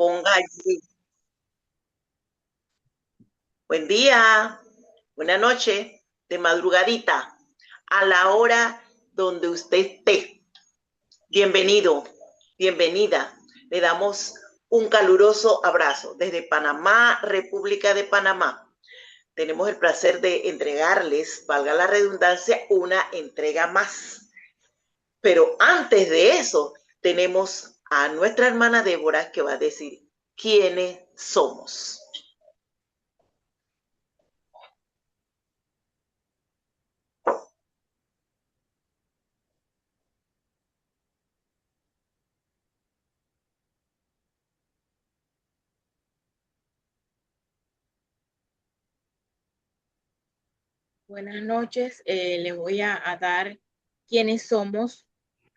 ponga allí. Buen día, buena noche, de madrugadita, a la hora donde usted esté. Bienvenido, bienvenida. Le damos un caluroso abrazo desde Panamá, República de Panamá. Tenemos el placer de entregarles, valga la redundancia, una entrega más. Pero antes de eso, tenemos a nuestra hermana Débora que va a decir quiénes somos. Buenas noches. Les voy a dar quiénes somos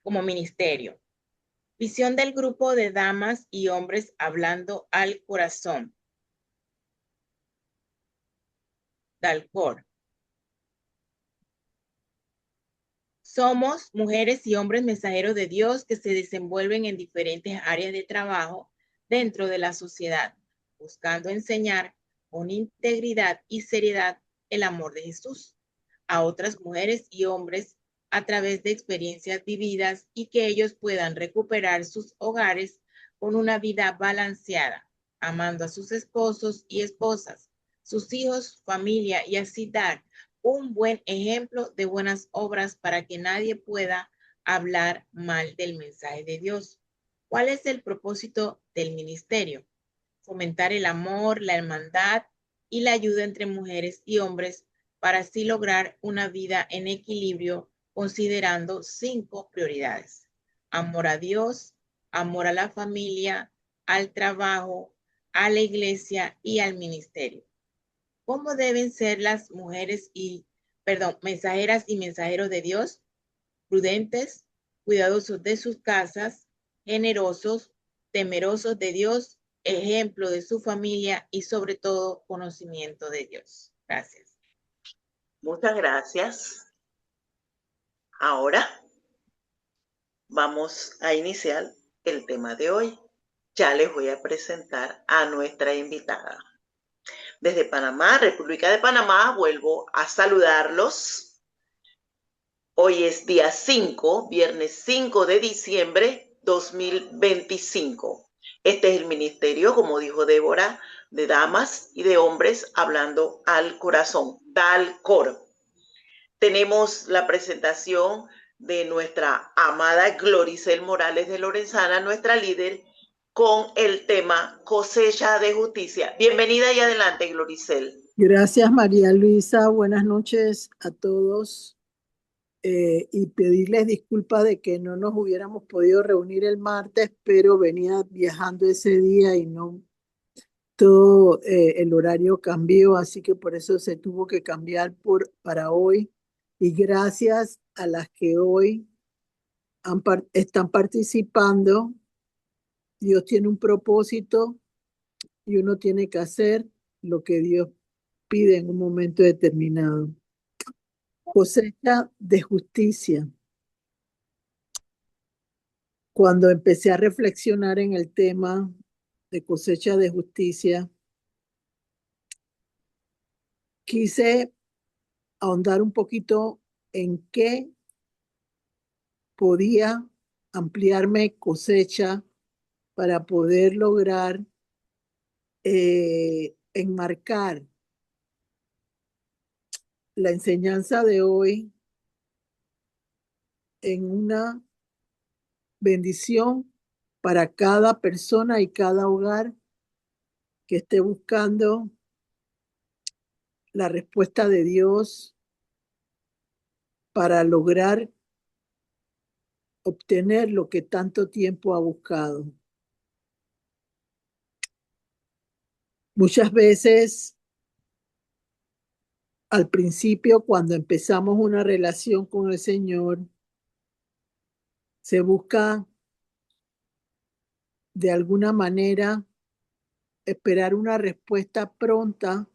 como ministerio. Visión del grupo de damas y hombres hablando al corazón. Dalcor. Somos mujeres y hombres mensajeros de Dios que se desenvuelven en diferentes áreas de trabajo dentro de la sociedad, buscando enseñar con integridad y seriedad el amor de Jesús a otras mujeres y hombres a través de experiencias vividas y que ellos puedan recuperar sus hogares con una vida balanceada, amando a sus esposos y esposas, sus hijos, familia y así dar un buen ejemplo de buenas obras para que nadie pueda hablar mal del mensaje de Dios. ¿Cuál es el propósito del ministerio? Fomentar el amor, la hermandad y la ayuda entre mujeres y hombres para así lograr una vida en equilibrio considerando 5 prioridades. Amor a Dios, amor a la familia, al trabajo, a la iglesia y al ministerio. ¿Cómo deben ser las mujeres mensajeras y mensajeros de Dios? Prudentes, cuidadosos de sus casas, generosos, temerosos de Dios, ejemplo de su familia y sobre todo conocimiento de Dios. Gracias. Muchas gracias. Ahora vamos a iniciar el tema de hoy. Ya les voy a presentar a nuestra invitada. Desde Panamá, República de Panamá, vuelvo a saludarlos. Hoy es día 5, viernes 5 de diciembre 2025. Este es el ministerio, como dijo Débora, de damas y de hombres hablando al corazón, Dalcor. Tenemos la presentación de nuestra amada Gloricel Morales de Lorenzana, nuestra líder, con el tema cosecha de justicia. Bienvenida y adelante, Gloricel. Gracias, María Luisa. Buenas noches a todos. Y pedirles disculpas de que no nos hubiéramos podido reunir el martes, pero venía viajando ese día y no todo el horario cambió, así que por eso se tuvo que cambiar para hoy. Y gracias a las que hoy están participando. Dios tiene un propósito y uno tiene que hacer lo que Dios pide en un momento determinado. Cosecha de justicia. Cuando empecé a reflexionar en el tema de cosecha de justicia, quise ahondar un poquito en qué podía ampliarme cosecha para poder lograr enmarcar la enseñanza de hoy en una bendición para cada persona y cada hogar que esté buscando la respuesta de Dios para lograr obtener lo que tanto tiempo ha buscado. Muchas veces, al principio, cuando empezamos una relación con el Señor, se busca de alguna manera esperar una respuesta pronta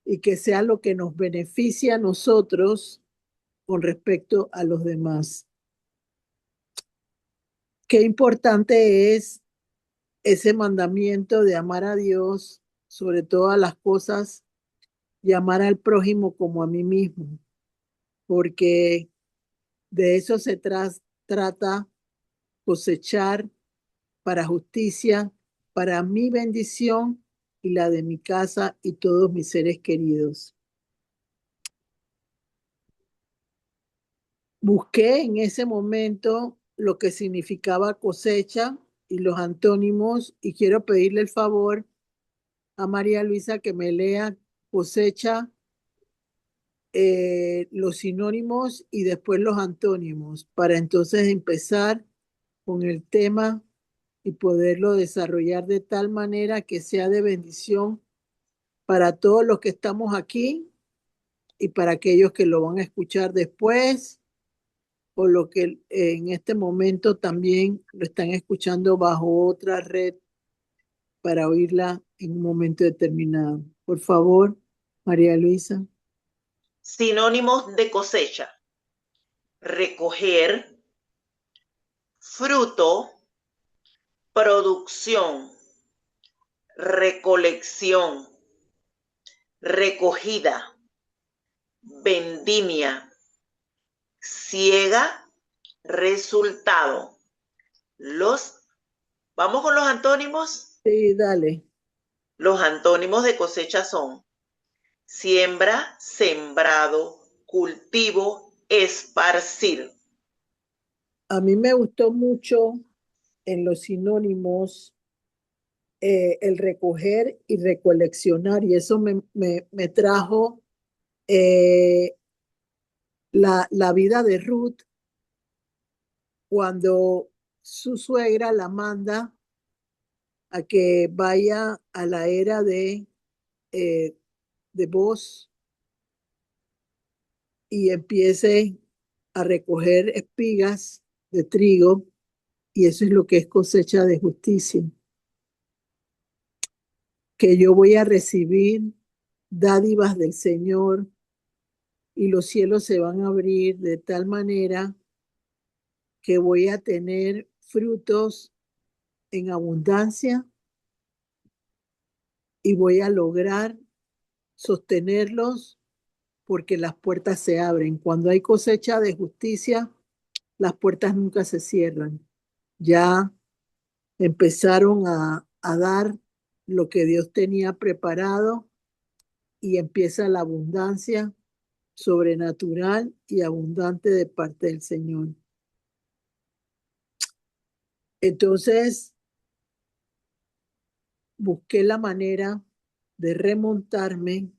y que sea lo que nos beneficie a nosotros con respecto a los demás. Qué importante es ese mandamiento de amar a Dios sobre todas las cosas y amar al prójimo como a mí mismo, porque de eso se trata cosechar para justicia, para mi bendición y la de mi casa y todos mis seres queridos. Busqué en ese momento lo que significaba cosecha y los antónimos y quiero pedirle el favor a María Luisa que me lea cosecha, los sinónimos y después los antónimos para entonces empezar con el tema y poderlo desarrollar de tal manera que sea de bendición para todos los que estamos aquí y para aquellos que lo van a escuchar después o lo que en este momento también lo están escuchando bajo otra red para oírla en un momento determinado. Por favor, María Luisa. Sinónimos de cosecha: recoger, fruto, producción, recolección, recogida, vendimia, siega, resultado. Vamos con los antónimos. Sí, dale. Los antónimos de cosecha son siembra, sembrado, cultivo, esparcir. A mí me gustó mucho en los sinónimos el recoger y recoleccionar y eso me trajo la vida de Ruth cuando su suegra la manda a que vaya a la era eh, de Boz y empiece a recoger espigas de trigo, y eso es lo que es cosecha de justicia, que yo voy a recibir dádivas del Señor y los cielos se van a abrir de tal manera que voy a tener frutos en abundancia y voy a lograr sostenerlos porque las puertas se abren. Cuando hay cosecha de justicia, las puertas nunca se cierran. Ya empezaron a dar lo que Dios tenía preparado y empieza la abundancia sobrenatural y abundante de parte del Señor. Entonces, busqué la manera de remontarme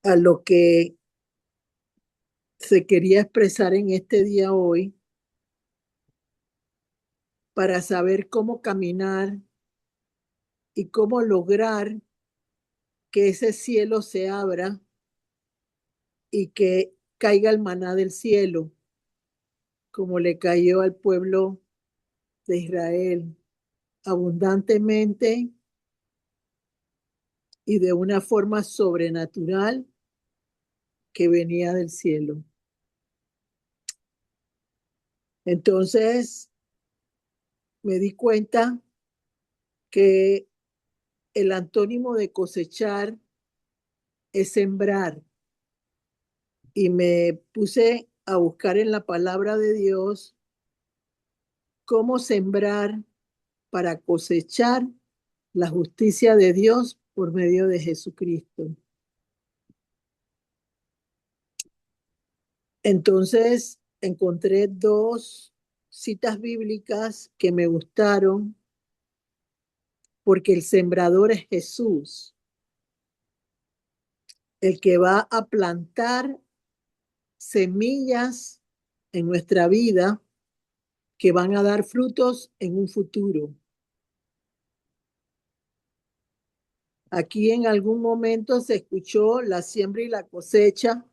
a lo que se quería expresar en este día hoy para saber cómo caminar y cómo lograr que ese cielo se abra y que caiga el maná del cielo, como le cayó al pueblo de Israel, abundantemente y de una forma sobrenatural que venía del cielo. Entonces me di cuenta que el antónimo de cosechar es sembrar y me puse a buscar en la palabra de Dios cómo sembrar para cosechar la justicia de Dios por medio de Jesucristo. Entonces encontré dos citas bíblicas que me gustaron porque el sembrador es Jesús, el que va a plantar semillas en nuestra vida que van a dar frutos en un futuro. Aquí en algún momento se escuchó la siembra y la cosecha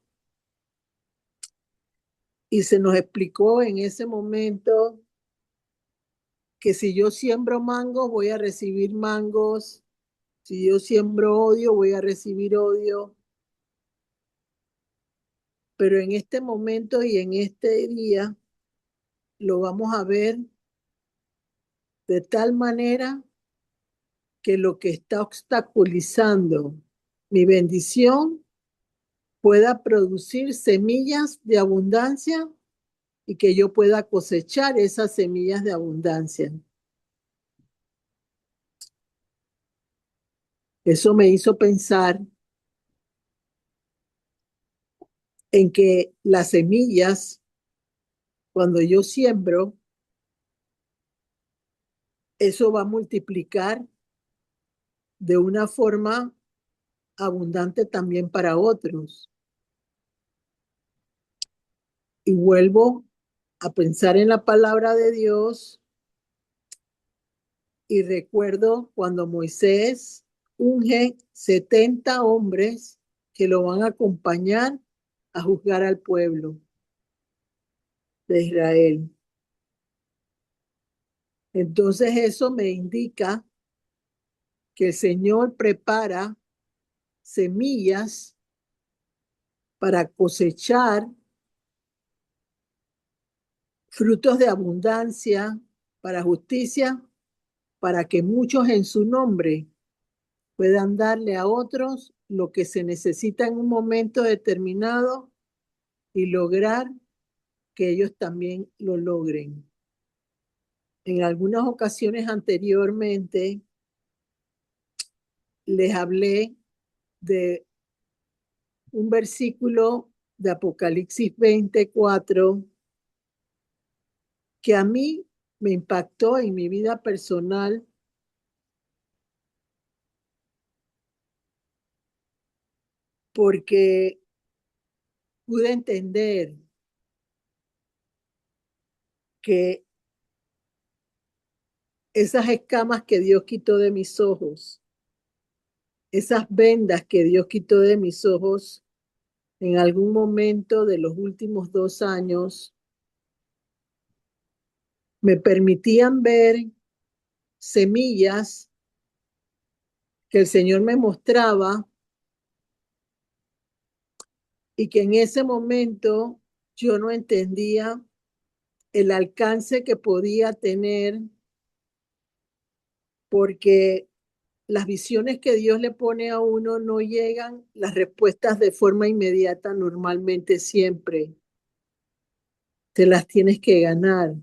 y se nos explicó en ese momento que si yo siembro mangos voy a recibir mangos, si yo siembro odio voy a recibir odio. Pero en este momento y en este día lo vamos a ver de tal manera que lo que está obstaculizando mi bendición pueda producir semillas de abundancia y que yo pueda cosechar esas semillas de abundancia. Eso me hizo pensar en que las semillas, cuando yo siembro, eso va a multiplicar de una forma abundante también para otros. Y vuelvo a pensar en la palabra de Dios y recuerdo cuando Moisés unge 70 hombres que lo van a acompañar a juzgar al pueblo de Israel. Entonces eso me indica que el Señor prepara semillas para cosechar frutos de abundancia, para justicia, para que muchos en su nombre puedan darle a otros lo que se necesita en un momento determinado y lograr que ellos también lo logren. En algunas ocasiones anteriormente les hablé de un versículo de Apocalipsis 24 que a mí me impactó en mi vida personal porque pude entender que esas escamas que Dios quitó de mis ojos, esas vendas que Dios quitó de mis ojos en algún momento de los últimos 2 años, me permitían ver semillas que el Señor me mostraba y que en ese momento yo no entendía el alcance que podía tener porque las visiones que Dios le pone a uno no llegan las respuestas de forma inmediata normalmente siempre. Te las tienes que ganar.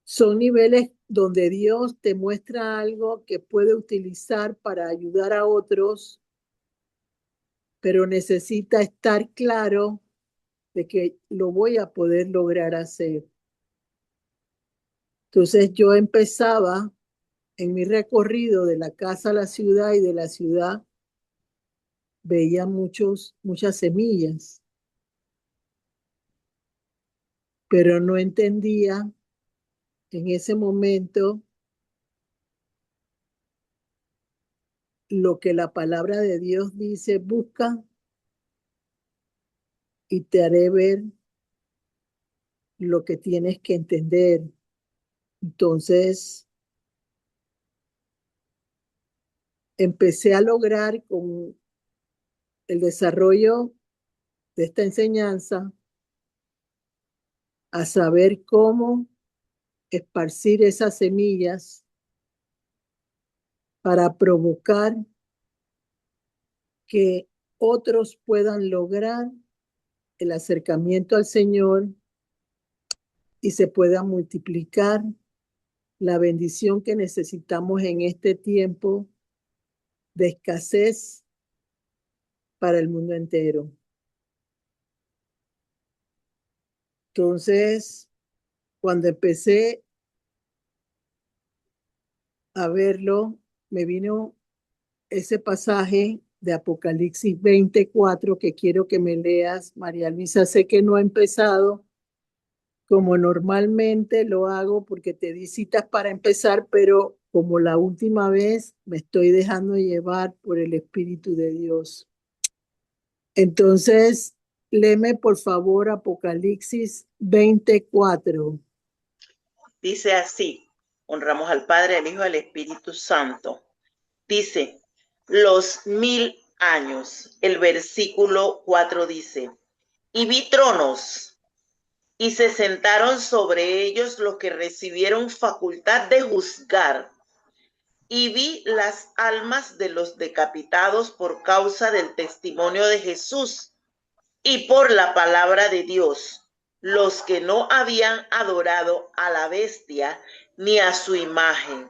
Son niveles donde Dios te muestra algo que puede utilizar para ayudar a otros, pero necesita estar claro de que lo voy a poder lograr hacer. Entonces yo empezaba en mi recorrido de la casa a la ciudad y de la ciudad, veía muchas semillas, pero no entendía en ese momento lo que la palabra de Dios dice: busca y te haré ver lo que tienes que entender. Entonces, empecé a lograr con el desarrollo de esta enseñanza a saber cómo esparcir esas semillas para provocar que otros puedan lograr el acercamiento al Señor y se pueda multiplicar la bendición que necesitamos en este tiempo de escasez para el mundo entero. Entonces, cuando empecé a verlo, me vino ese pasaje de Apocalipsis 24 que quiero que me leas, María Luisa. Sé que no ha empezado como normalmente lo hago porque te di citas para empezar, pero como la última vez me estoy dejando llevar por el Espíritu de Dios. Entonces, léeme por favor Apocalipsis 24. Dice así: honramos al Padre, al Hijo y al Espíritu Santo. Dice, los 1000 años. El versículo 4 dice, y vi tronos, y se sentaron sobre ellos los que recibieron facultad de juzgar. Y vi las almas de los decapitados por causa del testimonio de Jesús y por la palabra de Dios, los que no habían adorado a la bestia ni a su imagen,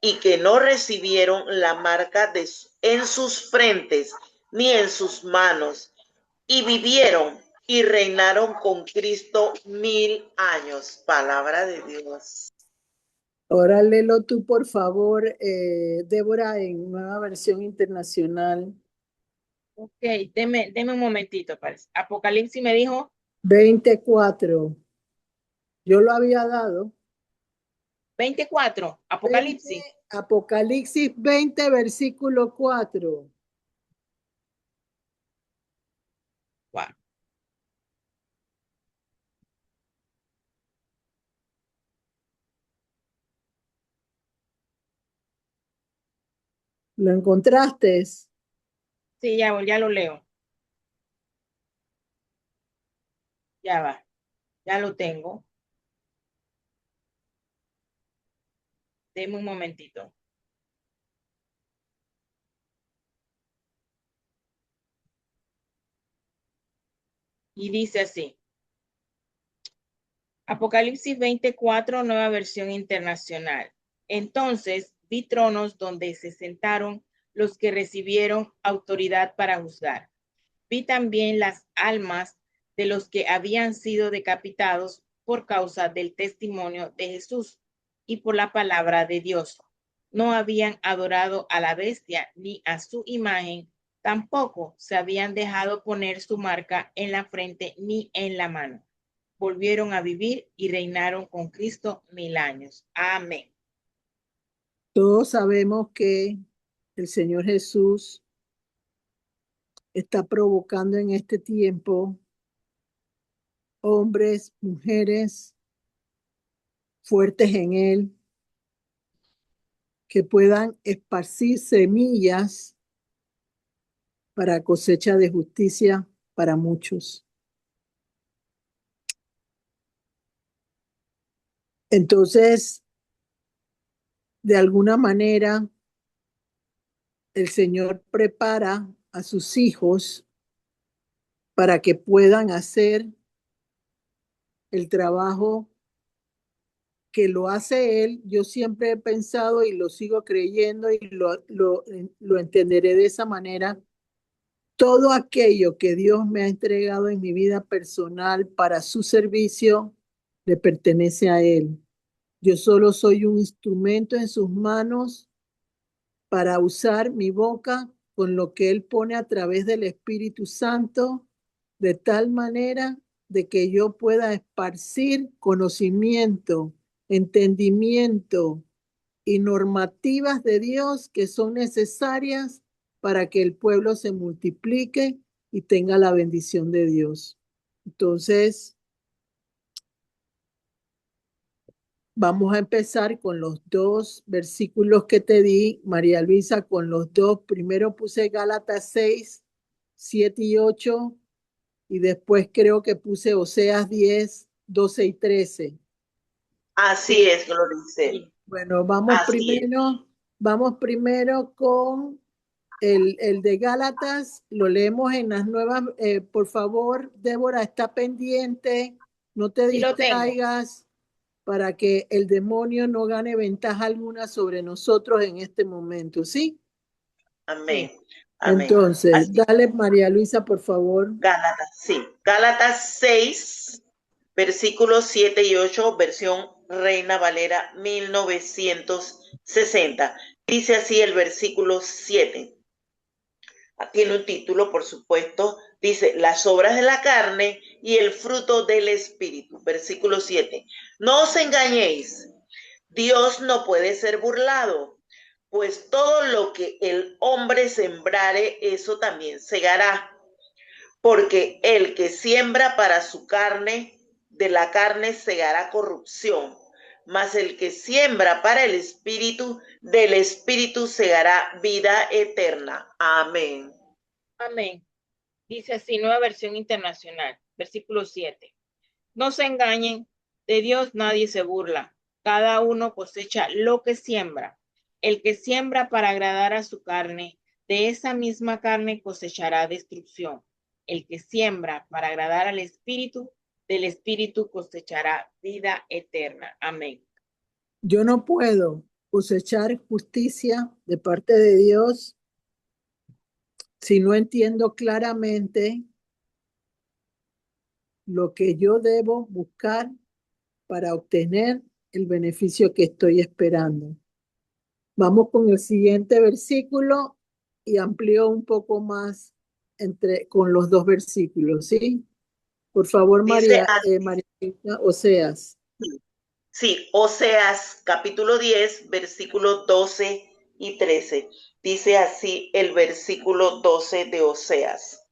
y que no recibieron la marca en sus frentes ni en sus manos, y vivieron y reinaron con Cristo 1000 años. Palabra de Dios. Ahora léelo tú, por favor, Débora, en Nueva Versión Internacional. Ok, deme un momentito, parece. Apocalipsis me dijo 24. Yo lo había dado. 24, 20, Apocalipsis. Apocalipsis 20, versículo 4. Wow. ¿Lo encontraste? Sí, ya lo leo. Ya va, ya lo tengo. Deme un momentito. Y dice así. Apocalipsis 24, Nueva Versión Internacional. Entonces vi tronos donde se sentaron los que recibieron autoridad para juzgar. Vi también las almas de los que habían sido decapitados por causa del testimonio de Jesús y por la palabra de Dios. No habían adorado a la bestia ni a su imagen, tampoco se habían dejado poner su marca en la frente ni en la mano. Volvieron a vivir y reinaron con Cristo 1000 años. Amén. Todos sabemos que el Señor Jesús está provocando en este tiempo hombres, mujeres fuertes en Él, que puedan esparcir semillas para cosecha de justicia para muchos. Entonces, de alguna manera, el Señor prepara a sus hijos para que puedan hacer el trabajo que lo hace Él. Yo siempre he pensado y lo sigo creyendo y lo entenderé de esa manera. Todo aquello que Dios me ha entregado en mi vida personal para su servicio le pertenece a Él. Yo solo soy un instrumento en sus manos para usar mi boca con lo que Él pone a través del Espíritu Santo, de tal manera de que yo pueda esparcir conocimiento, entendimiento y normativas de Dios que son necesarias para que el pueblo se multiplique y tenga la bendición de Dios. Entonces, vamos a empezar con los dos versículos que te di, María Luisa, con los dos. Primero puse Gálatas 6, 7 y 8, y después creo que puse Oseas 10, 12 y 13. Así es, Gloricel. Bueno, Así es. vamos primero con el de Gálatas, lo leemos en las nuevas, por favor, Débora, está pendiente, no te Sí lo tengo. distraigas para que el demonio no gane ventaja alguna sobre nosotros en este momento, ¿sí? Amén. Sí. Amén. Entonces, Así. dale, María Luisa, por favor. Gálatas, sí. Gálatas 6, versículos 7 y 8, versión Reina Valera 1960. Dice así el versículo 7. Tiene un título, por supuesto. Dice, las obras de la carne y el fruto del Espíritu. Versículo 7. No os engañéis. Dios no puede ser burlado, pues todo lo que el hombre sembrare, eso también segará. Porque el que siembra para su carne, de la carne segará corrupción, mas el que siembra para el Espíritu, del Espíritu segará vida eterna. Amén. Amén. Dice así, Nueva Versión Internacional, versículo 7. No se engañen, de Dios nadie se burla. Cada uno cosecha lo que siembra. El que siembra para agradar a su carne, de esa misma carne cosechará destrucción. El que siembra para agradar al Espíritu, del Espíritu cosechará vida eterna. Amén. Yo no puedo cosechar justicia de parte de Dios si no entiendo claramente lo que yo debo buscar para obtener el beneficio que estoy esperando. Vamos con el siguiente versículo y amplío un poco más con los dos versículos, ¿sí? Por favor, Dice María Oseas. sí, Oseas capítulo 10, versículos 12 y 13. Dice así el versículo 12 de Oseas.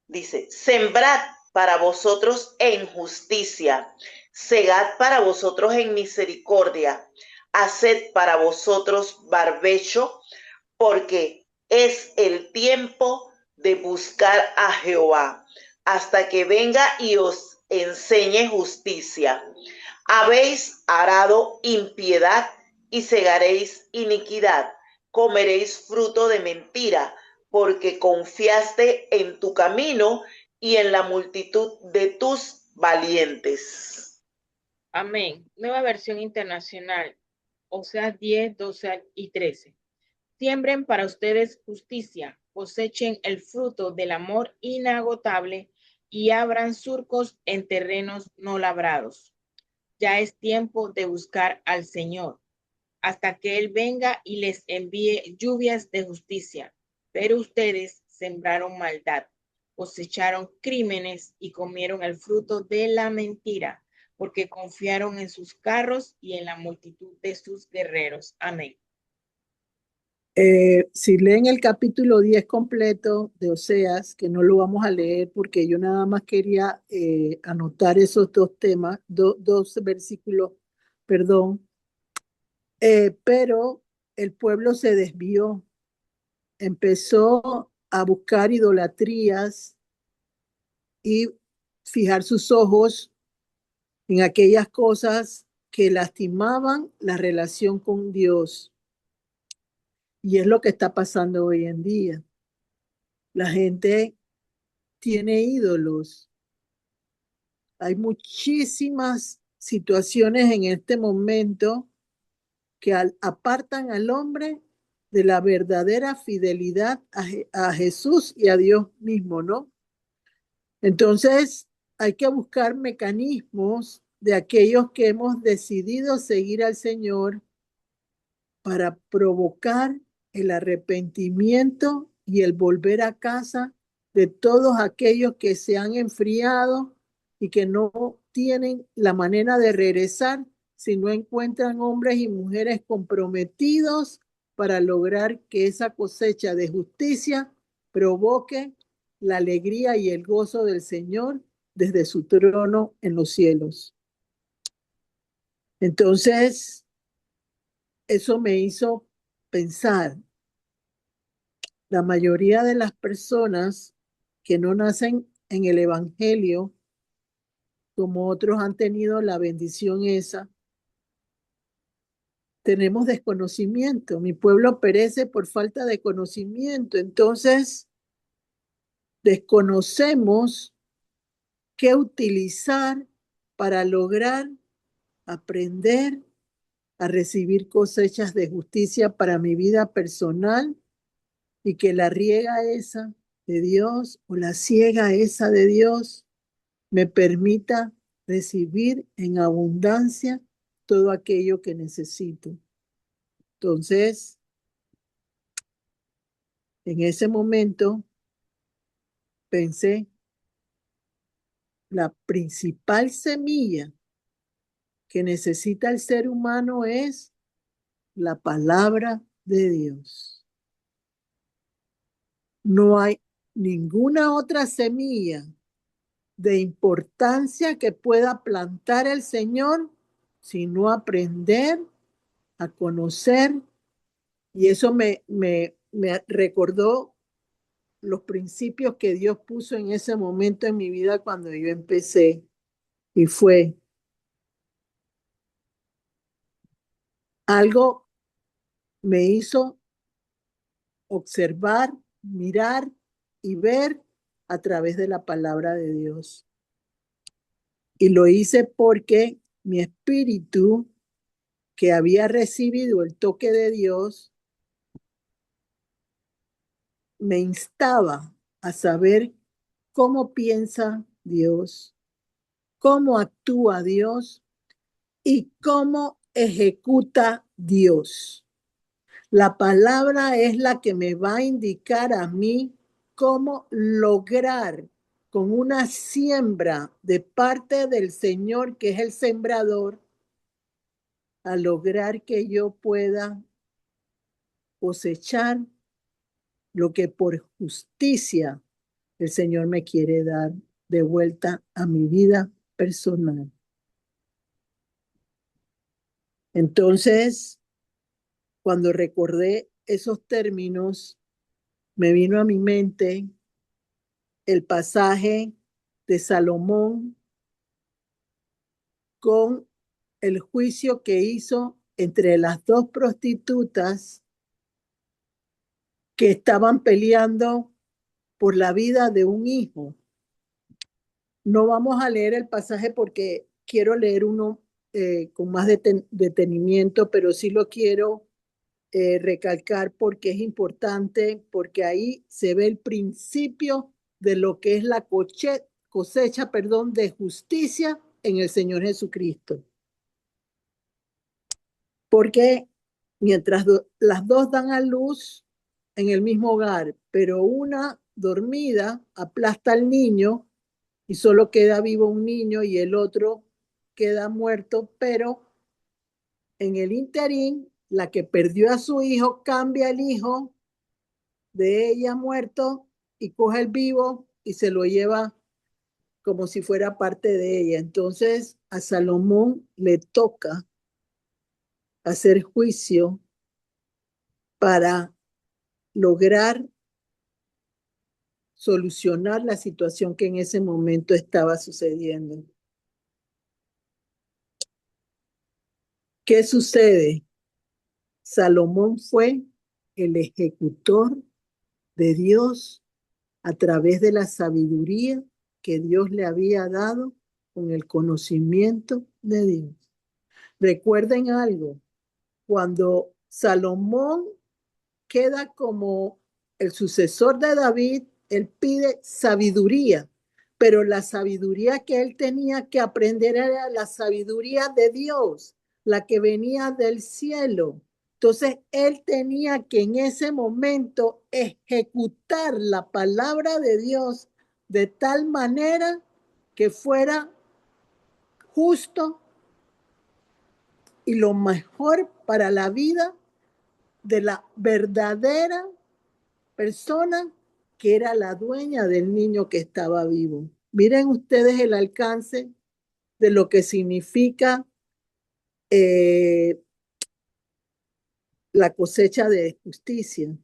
Dice, sembrad para vosotros en justicia, segad para vosotros en misericordia, haced para vosotros barbecho, porque es el tiempo de buscar a Jehová, hasta que venga y os enseñe justicia. Habéis arado impiedad y segaréis iniquidad, comeréis fruto de mentira, porque confiaste en tu camino y en la multitud de tus valientes. Amén. Nueva versión internacional. Oseas 10, 12 y 13. Siembren para ustedes justicia, cosechen el fruto del amor inagotable y abran surcos en terrenos no labrados. Ya es tiempo de buscar al Señor, hasta que Él venga y les envíe lluvias de justicia. Pero ustedes sembraron maldad, cosecharon crímenes y comieron el fruto de la mentira, porque confiaron en sus carros y en la multitud de sus guerreros. Amén. Si leen el capítulo 10 completo de Oseas, que no lo vamos a leer porque yo nada más quería anotar esos dos temas, dos versículos, perdón, pero el pueblo se desvió, empezó a buscar idolatrías y fijar sus ojos en aquellas cosas que lastimaban la relación con Dios. Y es lo que está pasando hoy en día. La gente tiene ídolos. Hay muchísimas situaciones en este momento que apartan al hombre de la verdadera fidelidad a Jesús y a Dios mismo, ¿no? Entonces, hay que buscar mecanismos de aquellos que hemos decidido seguir al Señor para provocar el arrepentimiento y el volver a casa de todos aquellos que se han enfriado y que no tienen la manera de regresar si no encuentran hombres y mujeres comprometidos para lograr que esa cosecha de justicia provoque la alegría y el gozo del Señor desde su trono en los cielos. Entonces, eso me hizo pensar, la mayoría de las personas que no nacen en el Evangelio, como otros han tenido la bendición esa, tenemos desconocimiento. Mi pueblo perece por falta de conocimiento. Entonces, desconocemos qué utilizar para lograr aprender a recibir cosechas de justicia para mi vida personal y que la riega esa de Dios o la siega esa de Dios me permita recibir en abundancia todo aquello que necesito. Entonces, en ese momento pensé, la principal semilla que necesita el ser humano es la palabra de Dios. No hay ninguna otra semilla de importancia que pueda plantar el Señor, sino aprender a conocer. Y eso me recordó los principios que Dios puso en ese momento en mi vida cuando yo empecé, y fue algo me hizo observar, mirar y ver a través de la palabra de Dios. Y lo hice porque mi espíritu, que había recibido el toque de Dios, me instaba a saber cómo piensa Dios, cómo actúa Dios y cómo ejecuta Dios. La palabra es la que me va a indicar a mí cómo lograr con una siembra de parte del Señor, que es el sembrador, a lograr que yo pueda cosechar lo que por justicia el Señor me quiere dar de vuelta a mi vida personal. Entonces, cuando recordé esos términos, me vino a mi mente el pasaje de Salomón con el juicio que hizo entre las dos prostitutas que estaban peleando por la vida de un hijo. No vamos a leer el pasaje porque quiero leer uno con más detenimiento, pero sí lo quiero recalcar porque es importante, porque ahí se ve el principio de lo que es la cosecha, de justicia en el Señor Jesucristo. Porque mientras las dos dan a luz en el mismo hogar, pero una dormida aplasta al niño y solo queda vivo un niño y el otro queda muerto, pero en el interín, la que perdió a su hijo cambia el hijo de ella muerto y coge el vivo y se lo lleva como si fuera parte de ella. Entonces a Salomón le toca hacer juicio para lograr solucionar la situación que en ese momento estaba sucediendo. ¿Qué sucede? Salomón fue el ejecutor de Dios a través de la sabiduría que Dios le había dado con el conocimiento de Dios. Recuerden algo, cuando Salomón queda como el sucesor de David, él pide sabiduría, pero la sabiduría que él tenía que aprender era la sabiduría de Dios, la que venía del cielo. Entonces, él tenía que en ese momento ejecutar la palabra de Dios de tal manera que fuera justo y lo mejor para la vida de la verdadera persona que era la dueña del niño que estaba vivo. Miren ustedes el alcance de lo que significa la cosecha de justicia.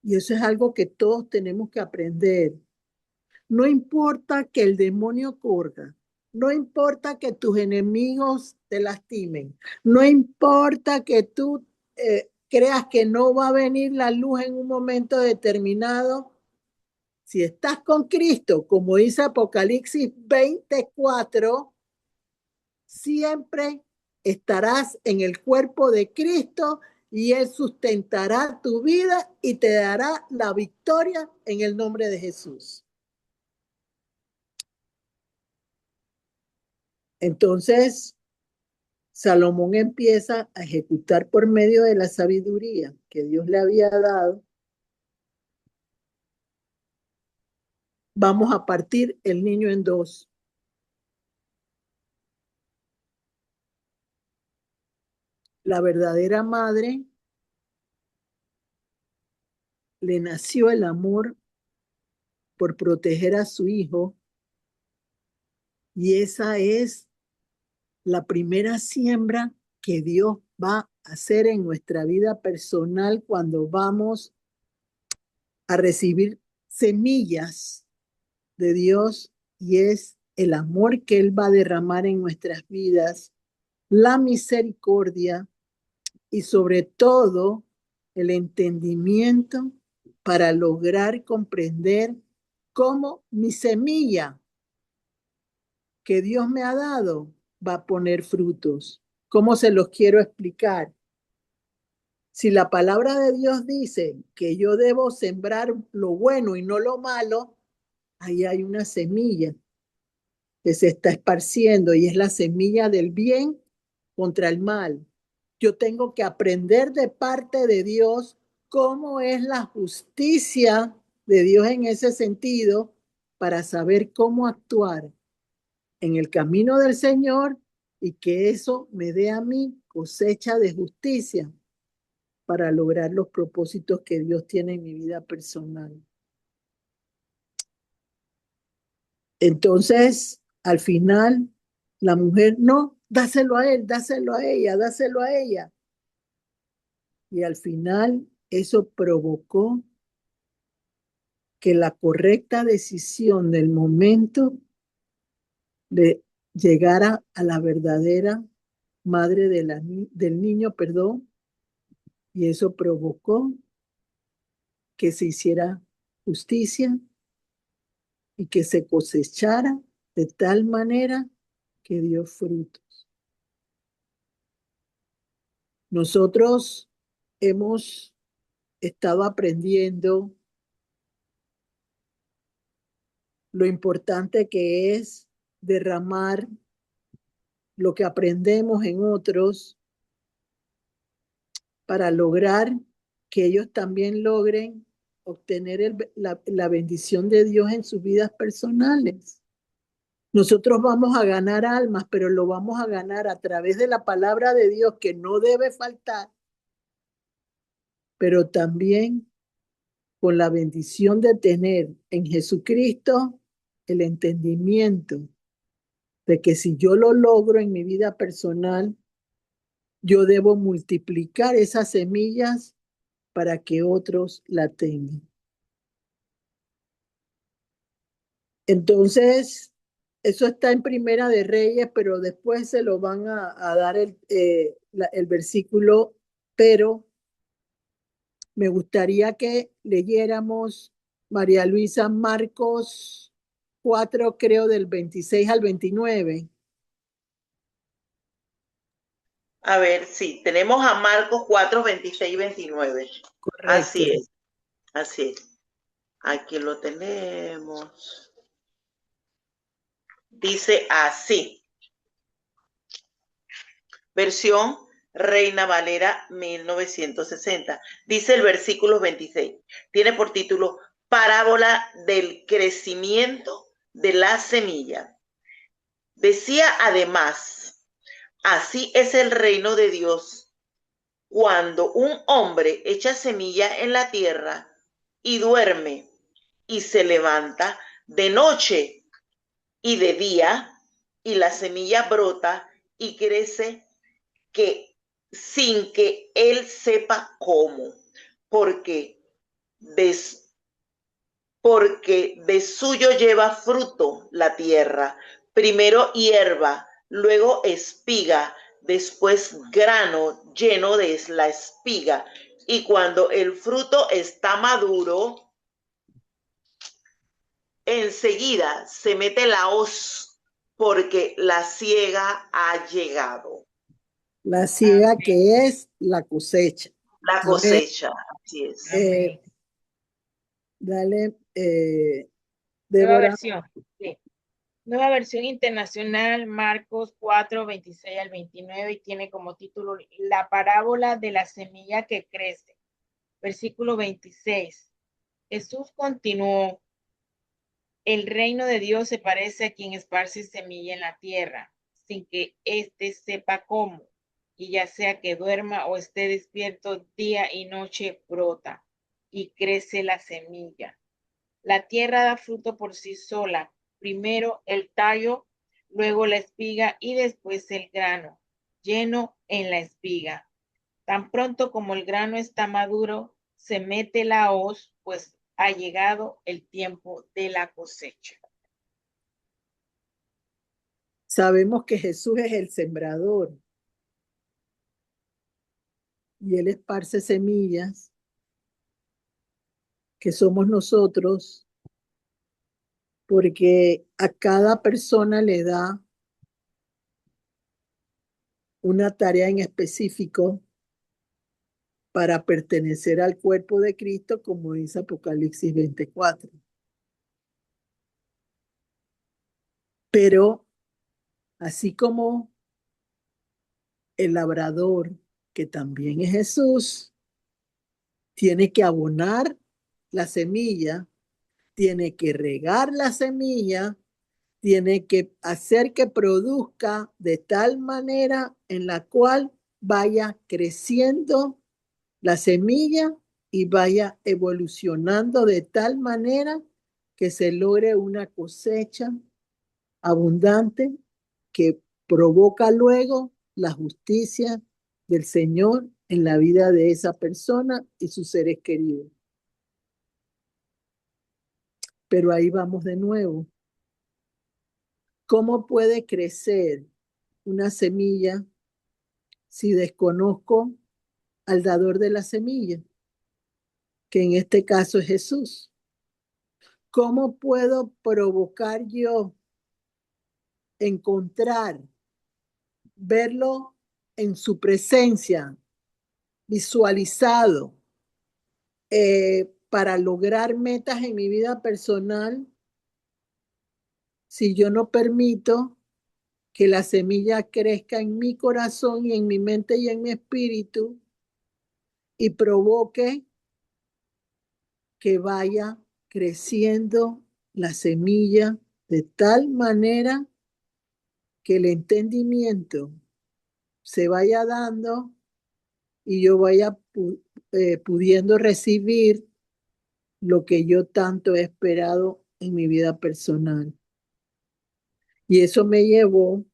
Y eso es algo que todos tenemos que aprender. No importa que el demonio corra, no importa que tus enemigos te lastimen, no importa que tú creas que no va a venir la luz en un momento determinado. Si estás con Cristo, como dice Apocalipsis 24, siempre estarás en el cuerpo de Cristo y Él sustentará tu vida y te dará la victoria en el nombre de Jesús. Entonces, Salomón empieza a ejecutar por medio de la sabiduría que Dios le había dado. Vamos a partir el niño en dos. La verdadera madre le nació el amor por proteger a su hijo, y esa es la primera siembra que Dios va a hacer en nuestra vida personal cuando vamos a recibir semillas de Dios y es el amor que Él va a derramar en nuestras vidas, la misericordia y sobre todo el entendimiento para lograr comprender cómo mi semilla que Dios me ha dado va a poner frutos. ¿Cómo se los quiero explicar? Si la palabra de Dios dice que yo debo sembrar lo bueno y no lo malo, ahí hay una semilla que se está esparciendo y es la semilla del bien contra el mal. Yo tengo que aprender de parte de Dios cómo es la justicia de Dios en ese sentido para saber cómo actuar en el camino del Señor y que eso me dé a mí cosecha de justicia para lograr los propósitos que Dios tiene en mi vida personal. Entonces, al final, la mujer, no, dáselo a él, dáselo a ella, dáselo a ella. Y al final, eso provocó que la correcta decisión del momento de llegara a la verdadera madre de del niño, perdón, y eso provocó que se hiciera justicia y que se cosechara de tal manera que dio frutos. Nosotros hemos estado aprendiendo lo importante que es derramar lo que aprendemos en otros para lograr que ellos también logren obtener la bendición de Dios en sus vidas personales. Nosotros vamos a ganar almas, pero lo vamos a ganar a través de la palabra de Dios que no debe faltar, pero también con la bendición de tener en Jesucristo el entendimiento de que si yo lo logro en mi vida personal, yo debo multiplicar esas semillas para que otros la tengan. Entonces, eso está en Primera de Reyes, pero después se lo van a dar el versículo, pero me gustaría que leyéramos, María Luisa, Marcos 4, creo, del 26 al 29. A ver, sí, tenemos a Marcos 4, 26 y 29. Correcto. Así es, así es. Aquí lo tenemos. Dice así. Versión Reina Valera 1960. Dice el versículo 26. Tiene por título Parábola del crecimiento de la semilla. Decía además, así es el reino de Dios. Cuando un hombre echa semilla en la tierra y duerme y se levanta de noche y de día y la semilla brota y crece que sin que él sepa cómo, porque de, porque de suyo lleva fruto la tierra, primero hierba, luego espiga, después grano lleno de la espiga, y cuando el fruto está maduro, enseguida se mete la hoz porque la siega ha llegado. La siega que es la cosecha. La A ver, cosecha, así es. Dale, Nueva Débora. versión. Sí. Nueva versión internacional, Marcos 4, 26 al 29, y tiene como título La parábola de la semilla que crece. Versículo 26. Jesús continuó, el reino de Dios se parece a quien esparce semilla en la tierra, sin que éste sepa cómo, y ya sea que duerma o esté despierto día y noche, brota y crece la semilla. La tierra da fruto por sí sola, primero el tallo, luego la espiga y después el grano, lleno en la espiga. Tan pronto como el grano está maduro, se mete la hoz, pues ha llegado el tiempo de la cosecha. Sabemos que Jesús es el sembrador y Él esparce semillas que somos nosotros, porque a cada persona le da una tarea en específico para pertenecer al cuerpo de Cristo, como dice Apocalipsis 24. Pero así como el labrador, que también es Jesús, tiene que abonar la semilla, tiene que regar la semilla, tiene que hacer que produzca de tal manera en la cual vaya creciendo la semilla y vaya evolucionando de tal manera que se logre una cosecha abundante que provoca luego la justicia del Señor en la vida de esa persona y sus seres queridos. Pero ahí vamos de nuevo. ¿Cómo puede crecer una semilla si desconozco al dador de la semilla, que en este caso es Jesús? ¿Cómo puedo provocar yo encontrar, verlo en su presencia, visualizado, para lograr metas en mi vida personal, si yo no permito que la semilla crezca en mi corazón y en mi mente y en mi espíritu y provoque que vaya creciendo la semilla de tal manera que el entendimiento se vaya dando y yo vaya pudiendo recibir lo que yo tanto he esperado en mi vida personal? Y eso me llevó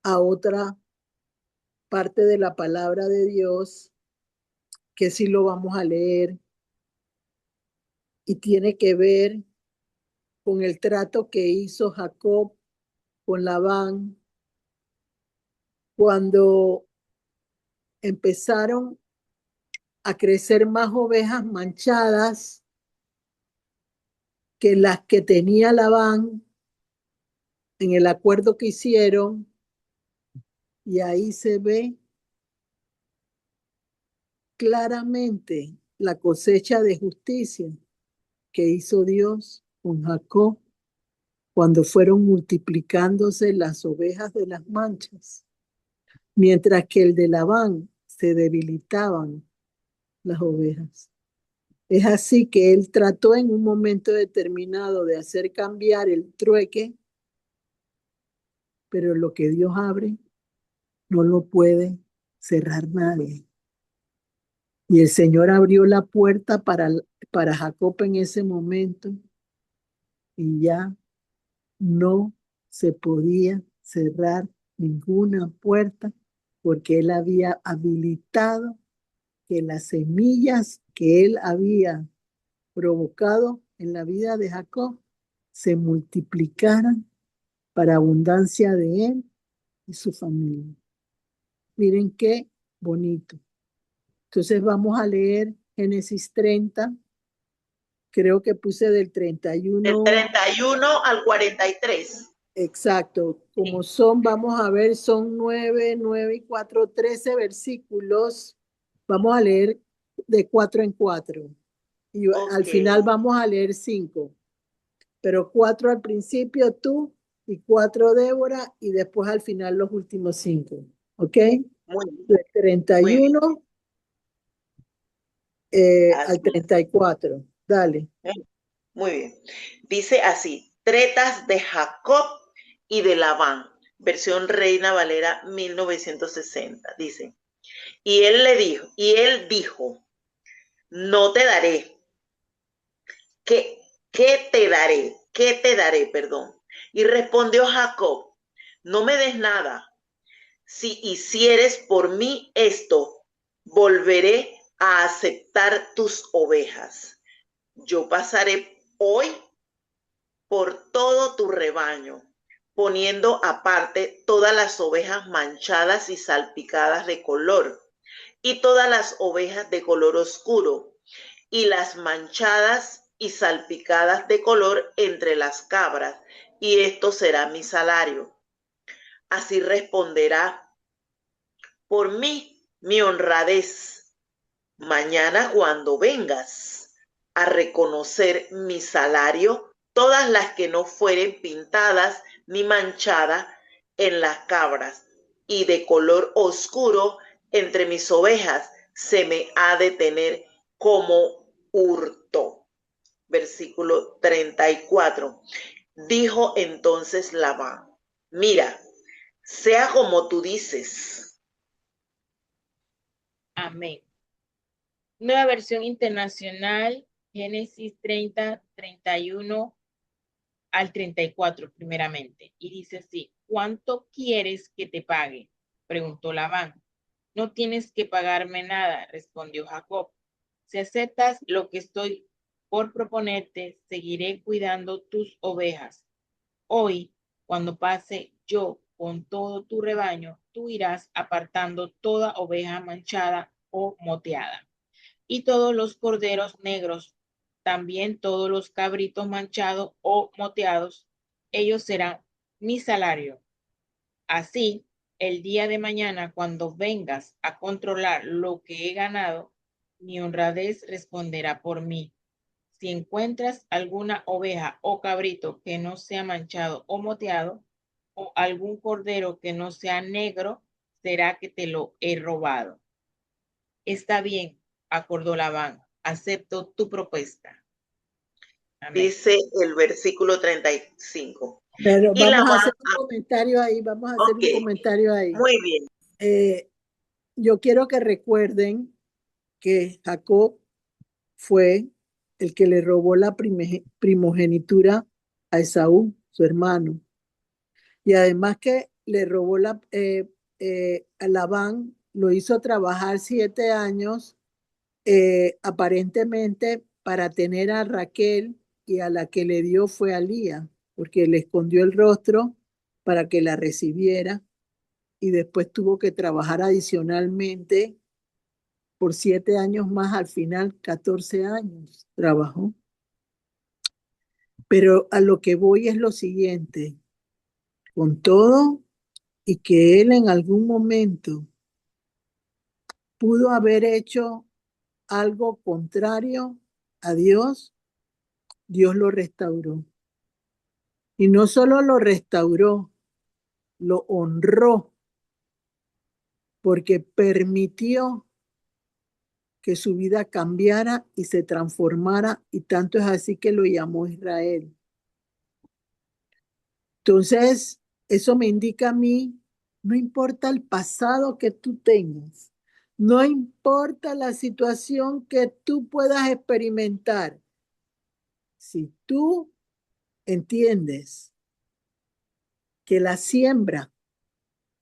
a otra parte de la palabra de Dios, que sí lo vamos a leer, y tiene que ver con el trato que hizo Jacob con Labán cuando empezaron a crecer más ovejas manchadas que las que tenía Labán en el acuerdo que hicieron, y ahí se ve claramente la cosecha de justicia que hizo Dios con Jacob cuando fueron multiplicándose las ovejas de las manchas, mientras que el de Labán se debilitaban las ovejas. Es así que él trató en un momento determinado de hacer cambiar el trueque, pero lo que Dios abre no lo puede cerrar nadie. Y el Señor abrió la puerta para Jacob en ese momento y ya no se podía cerrar ninguna puerta porque él había habilitado que las semillas que él había provocado en la vida de Jacob se multiplicaran para abundancia de él y su familia. Miren qué bonito. Entonces vamos a leer Génesis 30. Creo que puse del 31. Del 31 al 43. Exacto. Como son, vamos a ver, son 9 y 4, 13 versículos. Vamos a leer de 4 en 4. Y al final vamos a leer 5. Pero 4 al principio tú y 4 Débora y después al final los últimos 5. ¿Ok? Muy bien. Del 31 al 34. Dale. Muy bien. Dice así: tretas de Jacob y de Labán, versión Reina Valera 1960. Dice: y él dijo, no te daré. ¿Qué te daré? ¿Qué te daré? Perdón. Y respondió Jacob, no me des nada. Si hicieres por mí esto, volveré a aceptar tus ovejas. Yo pasaré hoy por todo tu rebaño, poniendo aparte todas las ovejas manchadas y salpicadas de color, y todas las ovejas de color oscuro, y las manchadas y salpicadas de color entre las cabras, y esto será mi salario. Así responderá por mí mi honradez. Mañana cuando vengas a reconocer mi salario, todas las que no fueren pintadas ni manchadas en las cabras y de color oscuro entre mis ovejas, se me ha de tener como hurto. Versículo 34. Dijo entonces Labán: mira, sea como tú dices. Amén. Nueva versión internacional, Génesis 30, 31 al 34, primeramente. Y dice así: ¿cuánto quieres que te pague? Preguntó Labán. No tienes que pagarme nada, respondió Jacob. Si aceptas lo que estoy por proponerte, seguiré cuidando tus ovejas. Hoy, cuando pase yo con todo tu rebaño, tú irás apartando toda oveja manchada o moteada, y todos los corderos negros, también todos los cabritos manchados o moteados, ellos serán mi salario. Así, el día de mañana, cuando vengas a controlar lo que he ganado, mi honradez responderá por mí. Si encuentras alguna oveja o cabrito que no sea manchado o moteado, o algún cordero que no sea negro, será que te lo he robado. Está bien, acordó Labán, acepto tu propuesta. Amén. Dice el versículo 35. Pero Y vamos a Labán, hacer un comentario ahí, vamos a hacer ok, un comentario ahí. muy bien. Yo quiero que recuerden que Jacob fue el que le robó la primogenitura a Esaú, su hermano. Y además que le robó a Labán, lo hizo trabajar 7 años, aparentemente para tener a Raquel, y a la que le dio fue a Lía, porque le escondió el rostro para que la recibiera, y después tuvo que trabajar adicionalmente por 7 años más, al final 14 años trabajó. Pero a lo que voy es lo siguiente: con todo y que él en algún momento pudo haber hecho algo contrario a Dios, Dios lo restauró. Y no solo lo restauró, lo honró, porque permitió que su vida cambiara y se transformara, y tanto es así que lo llamó Israel. Entonces, eso me indica a mí, no importa el pasado que tú tengas, no importa la situación que tú puedas experimentar, si tú entiendes que la siembra,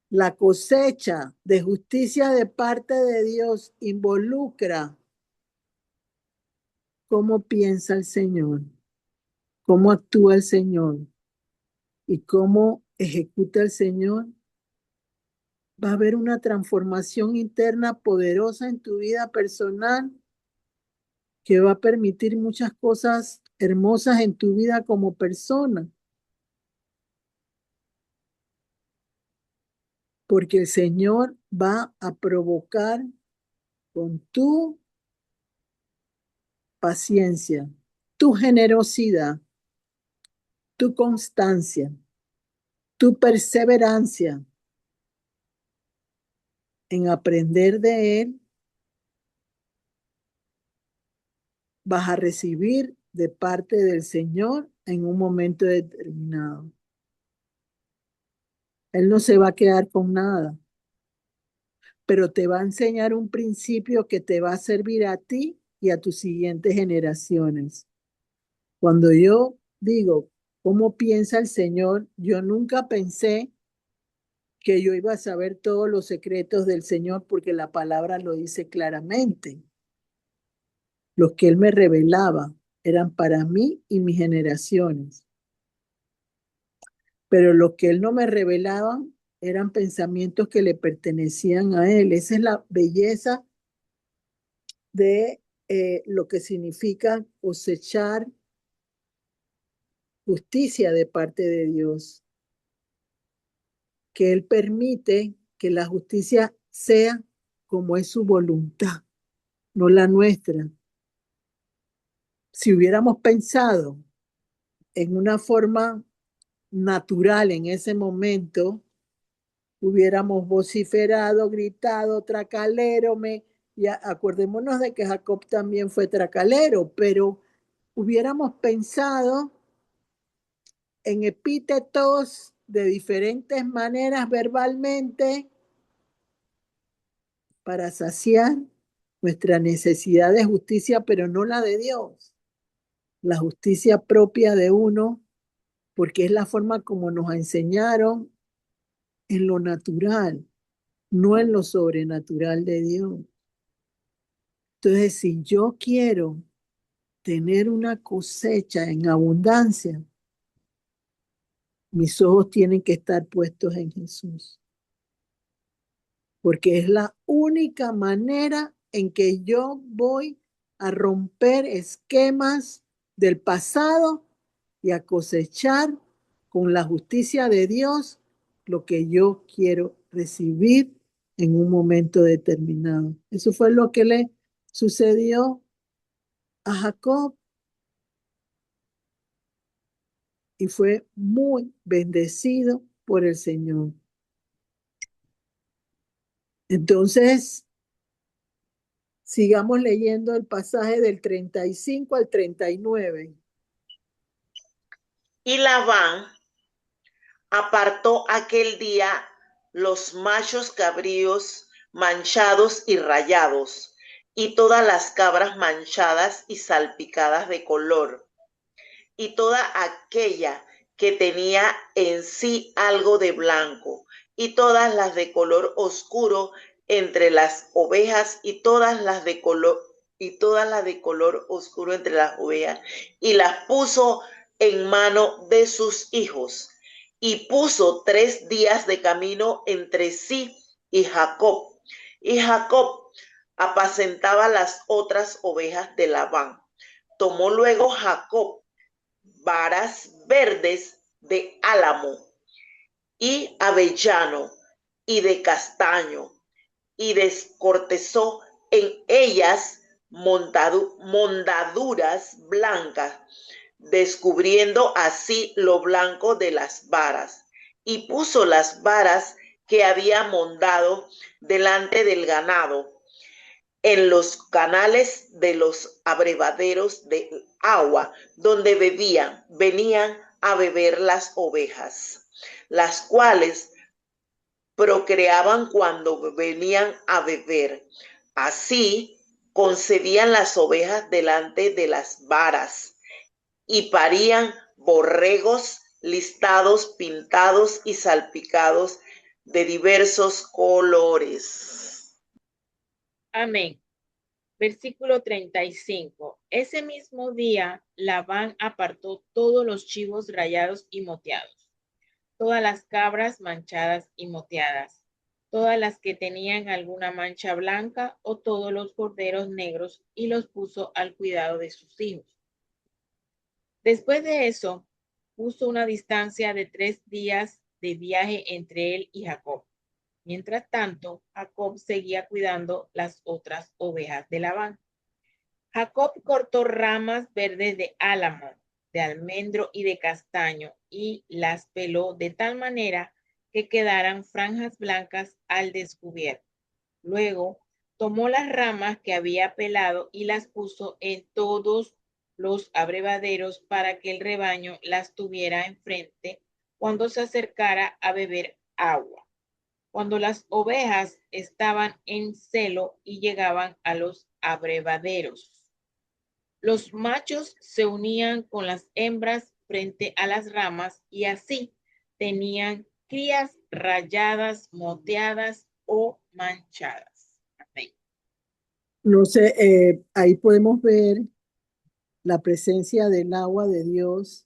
la cosecha de justicia de parte de Dios involucra cómo piensa el Señor, cómo actúa el Señor y cómo ejecuta el Señor, va a haber una transformación interna poderosa en tu vida personal, que va a permitir muchas cosas hermosas en tu vida como persona, porque el Señor va a provocar con tu paciencia, tu generosidad, tu constancia, tu perseverancia en aprender de Él, vas a recibir de parte del Señor en un momento determinado. Él no se va a quedar con nada, pero te va a enseñar un principio que te va a servir a ti y a tus siguientes generaciones. Cuando yo digo, ¿cómo piensa el Señor? Yo nunca pensé que yo iba a saber todos los secretos del Señor, porque la palabra lo dice claramente. Los que él me revelaba eran para mí y mis generaciones. Pero los que él no me revelaba eran pensamientos que le pertenecían a él. Esa es la belleza de lo que significa cosechar justicia de parte de Dios, que Él permite que la justicia sea como es su voluntad, no la nuestra. Si hubiéramos pensado en una forma natural en ese momento, hubiéramos vociferado, gritado, tracalero, acordémonos de que Jacob también fue tracalero, pero hubiéramos pensado en epítetos de diferentes maneras verbalmente para saciar nuestra necesidad de justicia, pero no la de Dios, la justicia propia de uno, porque es la forma como nos enseñaron en lo natural, no en lo sobrenatural de Dios. Entonces, si yo quiero tener una cosecha en abundancia, mis ojos tienen que estar puestos en Jesús, porque es la única manera en que yo voy a romper esquemas del pasado y a cosechar con la justicia de Dios lo que yo quiero recibir en un momento determinado. Eso fue lo que le sucedió a Jacob y fue muy bendecido por el Señor. Entonces, sigamos leyendo el pasaje del 35 al 39. Y Labán apartó aquel día los machos cabríos manchados y rayados, y todas las cabras manchadas y salpicadas de color, y toda aquella que tenía en sí algo de blanco, y todas las de color oscuro entre las ovejas, y todas las de color oscuro entre las ovejas, y las puso en mano de sus hijos, y puso 3 días de camino entre sí y Jacob. Y Jacob apacentaba las otras ovejas de Labán. Tomó luego Jacob varas verdes de álamo y avellano y de castaño, y descortezó en ellas mondaduras blancas, descubriendo así lo blanco de las varas, y puso las varas que había mondado delante del ganado en los canales de los abrevaderos de agua donde venían a beber las ovejas, las cuales procreaban cuando venían a beber. Así concebían las ovejas delante de las varas y parían borregos listados, pintados y salpicados de diversos colores. Amén. Versículo 35. Ese mismo día, Labán apartó todos los chivos rayados y moteados, todas las cabras manchadas y moteadas, todas las que tenían alguna mancha blanca o todos los corderos negros, y los puso al cuidado de sus hijos. Después de eso, puso una distancia de 3 días de viaje entre él y Jacob. Mientras tanto, Jacob seguía cuidando las otras ovejas de Labán. Jacob cortó ramas verdes de álamo, de almendro y de castaño, y las peló de tal manera que quedaran franjas blancas al descubierto. Luego tomó las ramas que había pelado y las puso en todos los abrevaderos para que el rebaño las tuviera enfrente cuando se acercara a beber agua, cuando las ovejas estaban en celo y llegaban a los abrevaderos. Los machos se unían con las hembras frente a las ramas y así tenían crías rayadas, moteadas o manchadas. Amén. No sé, ahí podemos ver la presencia del agua de Dios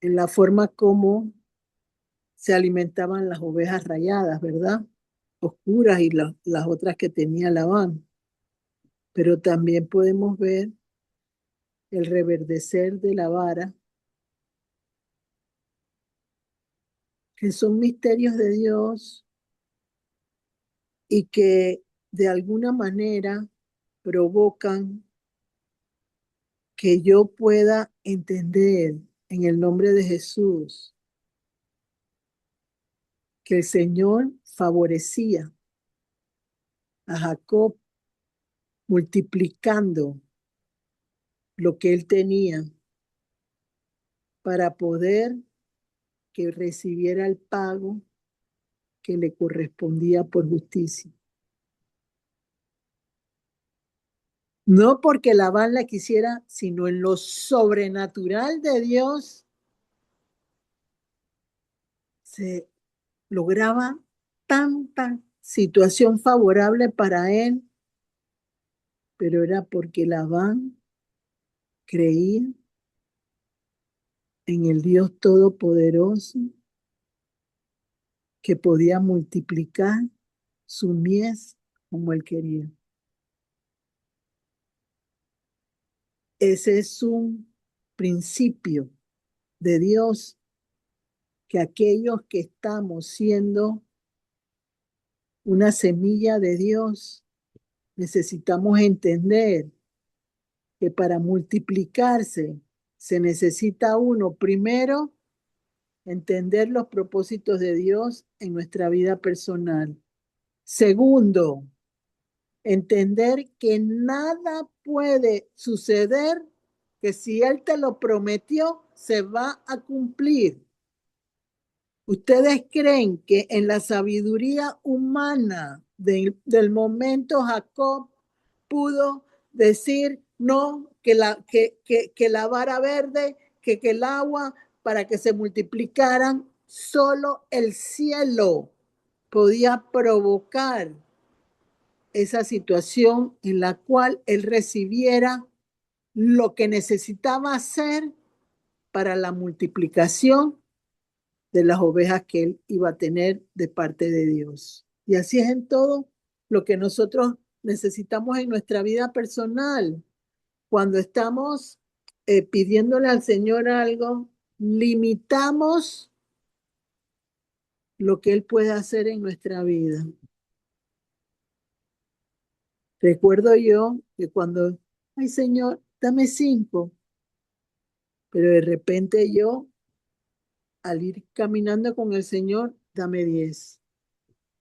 en la forma como se alimentaban las ovejas rayadas, ¿verdad? Oscuras y las otras que tenía Labán. Pero también podemos ver el reverdecer de la vara, que son misterios de Dios y que de alguna manera provocan que yo pueda entender en el nombre de Jesús que el Señor favorecía a Jacob multiplicando lo que él tenía para poder que recibiera el pago que le correspondía por justicia. No porque Labán la quisiera, sino en lo sobrenatural de Dios se lograba tanta situación favorable para él, pero era porque Labán creía en el Dios Todopoderoso que podía multiplicar su mies como él quería. Ese es un principio de Dios que aquellos que estamos siendo una semilla de Dios necesitamos entender que para multiplicarse se necesita uno, primero, entender los propósitos de Dios en nuestra vida personal. Segundo, entender que nada puede suceder que si Él te lo prometió, se va a cumplir. ¿Ustedes creen que en la sabiduría humana del momento Jacob pudo decir no, que la vara verde, que el agua para que se multiplicaran? Solo el cielo podía provocar esa situación en la cual él recibiera lo que necesitaba hacer para la multiplicación de las ovejas que él iba a tener de parte de Dios. Y así es en todo lo que nosotros necesitamos en nuestra vida personal. Cuando estamos pidiéndole al Señor algo, limitamos lo que Él puede hacer en nuestra vida. Recuerdo yo que cuando, ay Señor, dame 5, pero de repente yo, al ir caminando con el Señor, dame 10.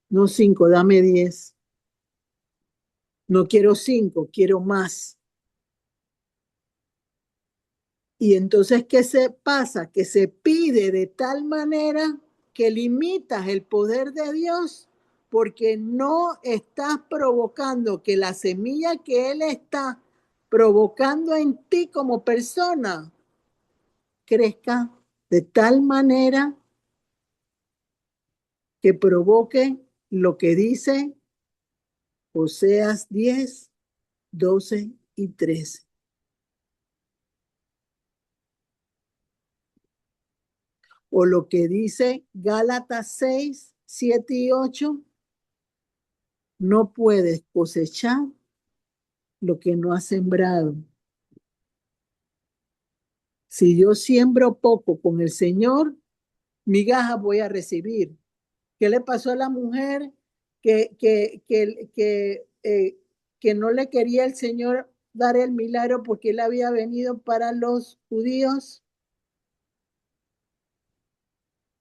No 5, dame 10. No quiero 5, quiero más. Y entonces, ¿qué se pasa? Que se pide de tal manera que limitas el poder de Dios porque no estás provocando que la semilla que Él está provocando en ti como persona crezca de tal manera que provoque lo que dice Oseas 10, 12 y 13. O lo que dice Gálatas 6, 7 y 8. No puedes cosechar lo que no has sembrado. Si yo siembro poco con el Señor, migajas voy a recibir. ¿Qué le pasó a la mujer que no le quería el Señor dar el milagro porque Él había venido para los judíos?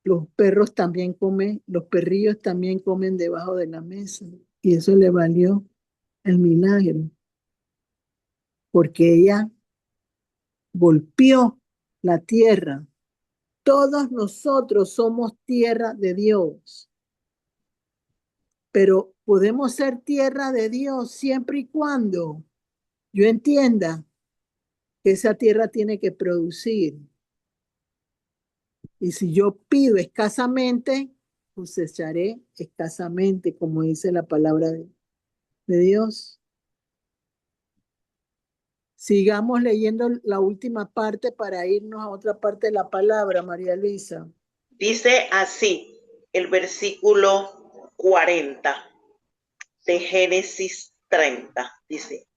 Los perros también comen, los perrillos también comen debajo de la mesa. Y eso le valió el milagro, porque ella golpeó la tierra. Todos nosotros somos tierra de Dios, pero podemos ser tierra de Dios siempre y cuando yo entienda que esa tierra tiene que producir. Y si yo pido escasamente, cosecharé escasamente, como dice la palabra de Dios. de Dios. Sigamos leyendo la última parte para irnos a otra parte de la palabra, María Luisa. Dice así el versículo 40 de Génesis 30. Dice,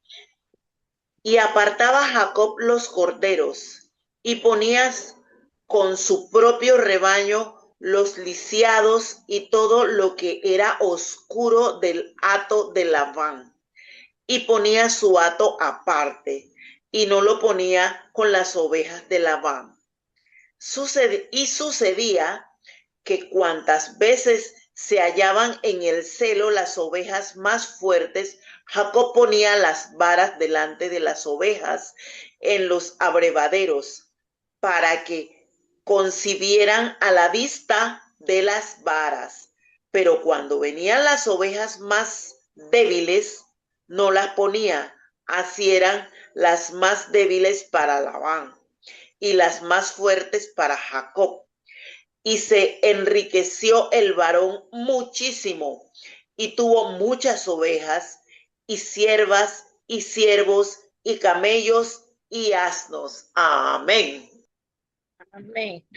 y apartaba Jacob los corderos y ponías con su propio rebaño los lisiados y todo lo que era oscuro del hato de Labán. Y ponía su hato aparte y no lo ponía con las ovejas de Labán. Sucedía que cuantas veces se hallaban en el celo las ovejas más fuertes, Jacob ponía las varas delante de las ovejas en los abrevaderos para que concibieran a la vista de las varas. Pero cuando venían las ovejas más débiles, no las ponía. Así eran las más débiles para Labán y las más fuertes para Jacob. Y se enriqueció el varón muchísimo y tuvo muchas ovejas y siervas y siervos y camellos y asnos. Amén. Amén.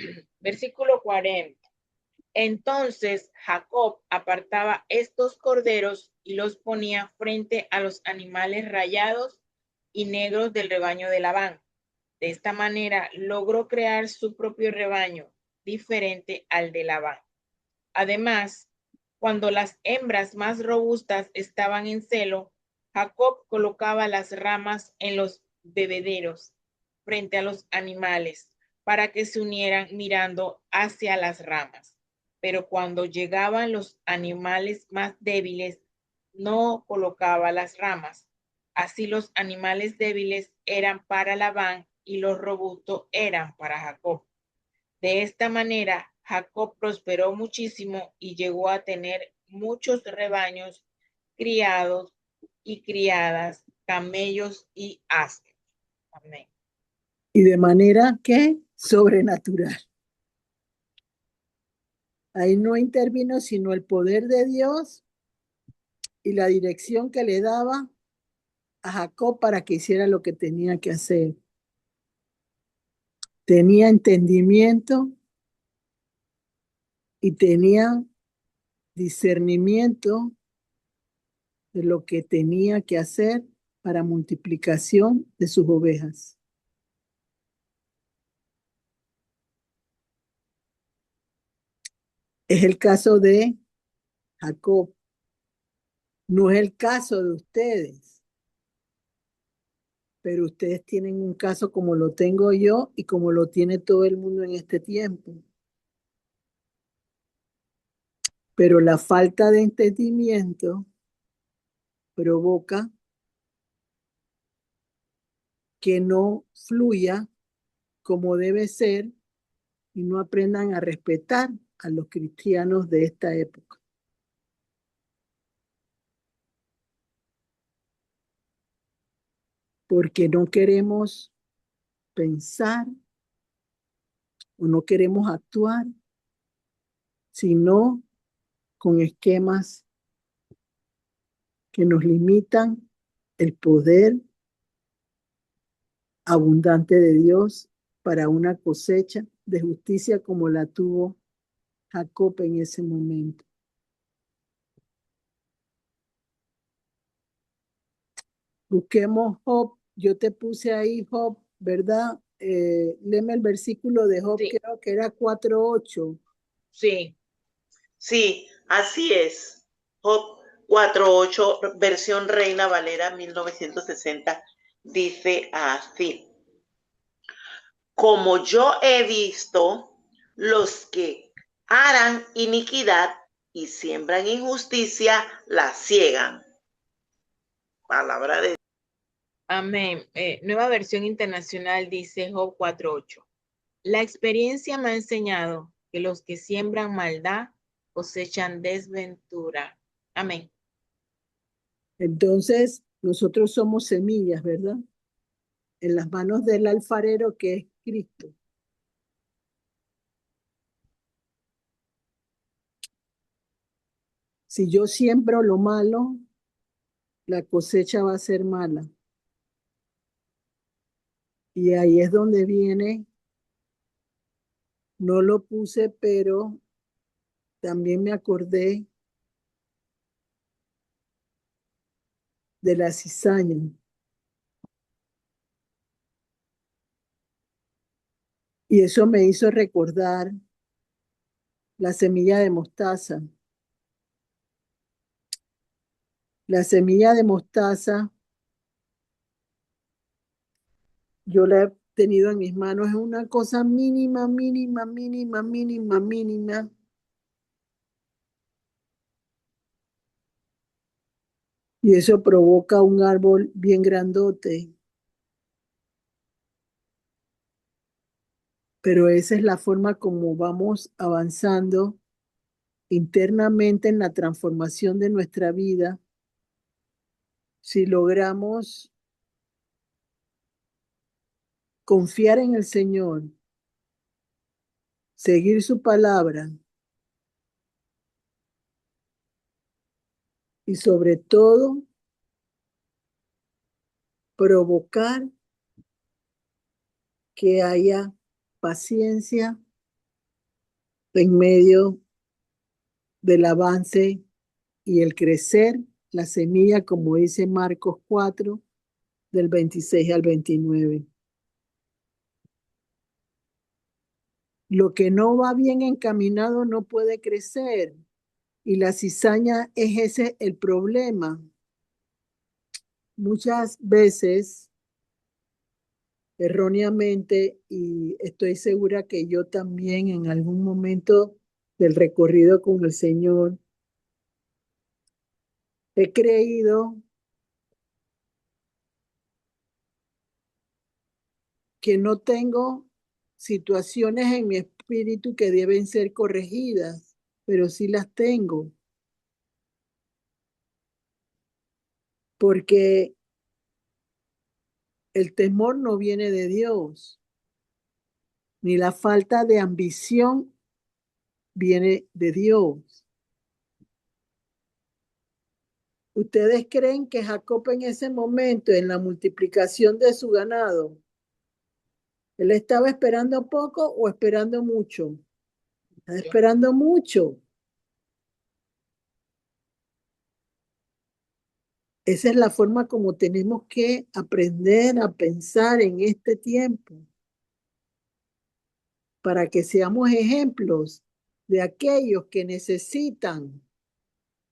Versículo 40. Entonces Jacob apartaba estos corderos y los ponía frente a los animales rayados y negros del rebaño de Labán. De esta manera logró crear su propio rebaño, diferente al de Labán. Además, cuando las hembras más robustas estaban en celo, Jacob colocaba las ramas en los bebederos frente a los animales para que se unieran mirando hacia las ramas. Pero cuando llegaban los animales más débiles, no colocaba las ramas. Así los animales débiles eran para Labán y los robustos eran para Jacob. De esta manera, Jacob prosperó muchísimo y llegó a tener muchos rebaños, criados y criadas, camellos y asnos. Amén. Y de manera que sobrenatural. Ahí no intervino sino el poder de Dios y la dirección que le daba a Jacob para que hiciera lo que tenía que hacer. Tenía entendimiento y tenía discernimiento de lo que tenía que hacer para multiplicación de sus ovejas. Es el caso de Jacob, no es el caso de ustedes, pero ustedes tienen un caso como lo tengo yo y como lo tiene todo el mundo en este tiempo. Pero la falta de entendimiento provoca que no fluya como debe ser y no aprendan a respetar a los cristianos de esta época. Porque no queremos pensar o no queremos actuar, sino con esquemas que nos limitan el poder abundante de Dios para una cosecha de justicia como la tuvo Jacob en ese momento. Busquemos Job. Yo te puse ahí Job, ¿verdad? Léeme el versículo de Job, Sí, creo que era 4:8. sí. Sí, así es. Job 4:8, versión Reina Valera 1960, dice así. Como yo he visto los que harán iniquidad y siembran injusticia, la ciegan. Palabra de Dios. Amén. Nueva versión internacional dice Job 4:8. La experiencia me ha enseñado que los que siembran maldad cosechan desventura. Amén. Entonces, nosotros somos semillas, ¿verdad? En las manos del alfarero que es Cristo. Si yo siembro lo malo, la cosecha va a ser mala. Y ahí es donde viene, no lo puse, pero también me acordé de la cizaña. Y eso me hizo recordar la semilla de mostaza. La semilla de mostaza, yo la he tenido en mis manos, es una cosa mínima, mínima, mínima, mínima, mínima. Y eso provoca un árbol bien grandote. Pero esa es la forma como vamos avanzando internamente en la transformación de nuestra vida. Si logramos confiar en el Señor, seguir su palabra y sobre todo provocar que haya paciencia en medio del avance y el crecer la semilla, como dice Marcos 4, del 26 al 29. Lo que no va bien encaminado no puede crecer. Y la cizaña es ese el problema. Muchas veces, erróneamente, y estoy segura que yo también en algún momento del recorrido con el Señor, he creído que no tengo situaciones en mi espíritu que deben ser corregidas, pero sí las tengo, porque el temor no viene de Dios, ni la falta de ambición viene de Dios. ¿Ustedes creen que Jacob en ese momento, en la multiplicación de su ganado, él estaba esperando poco o esperando mucho? Estaba esperando mucho. Esa es la forma como tenemos que aprender a pensar en este tiempo, para que seamos ejemplos de aquellos que necesitan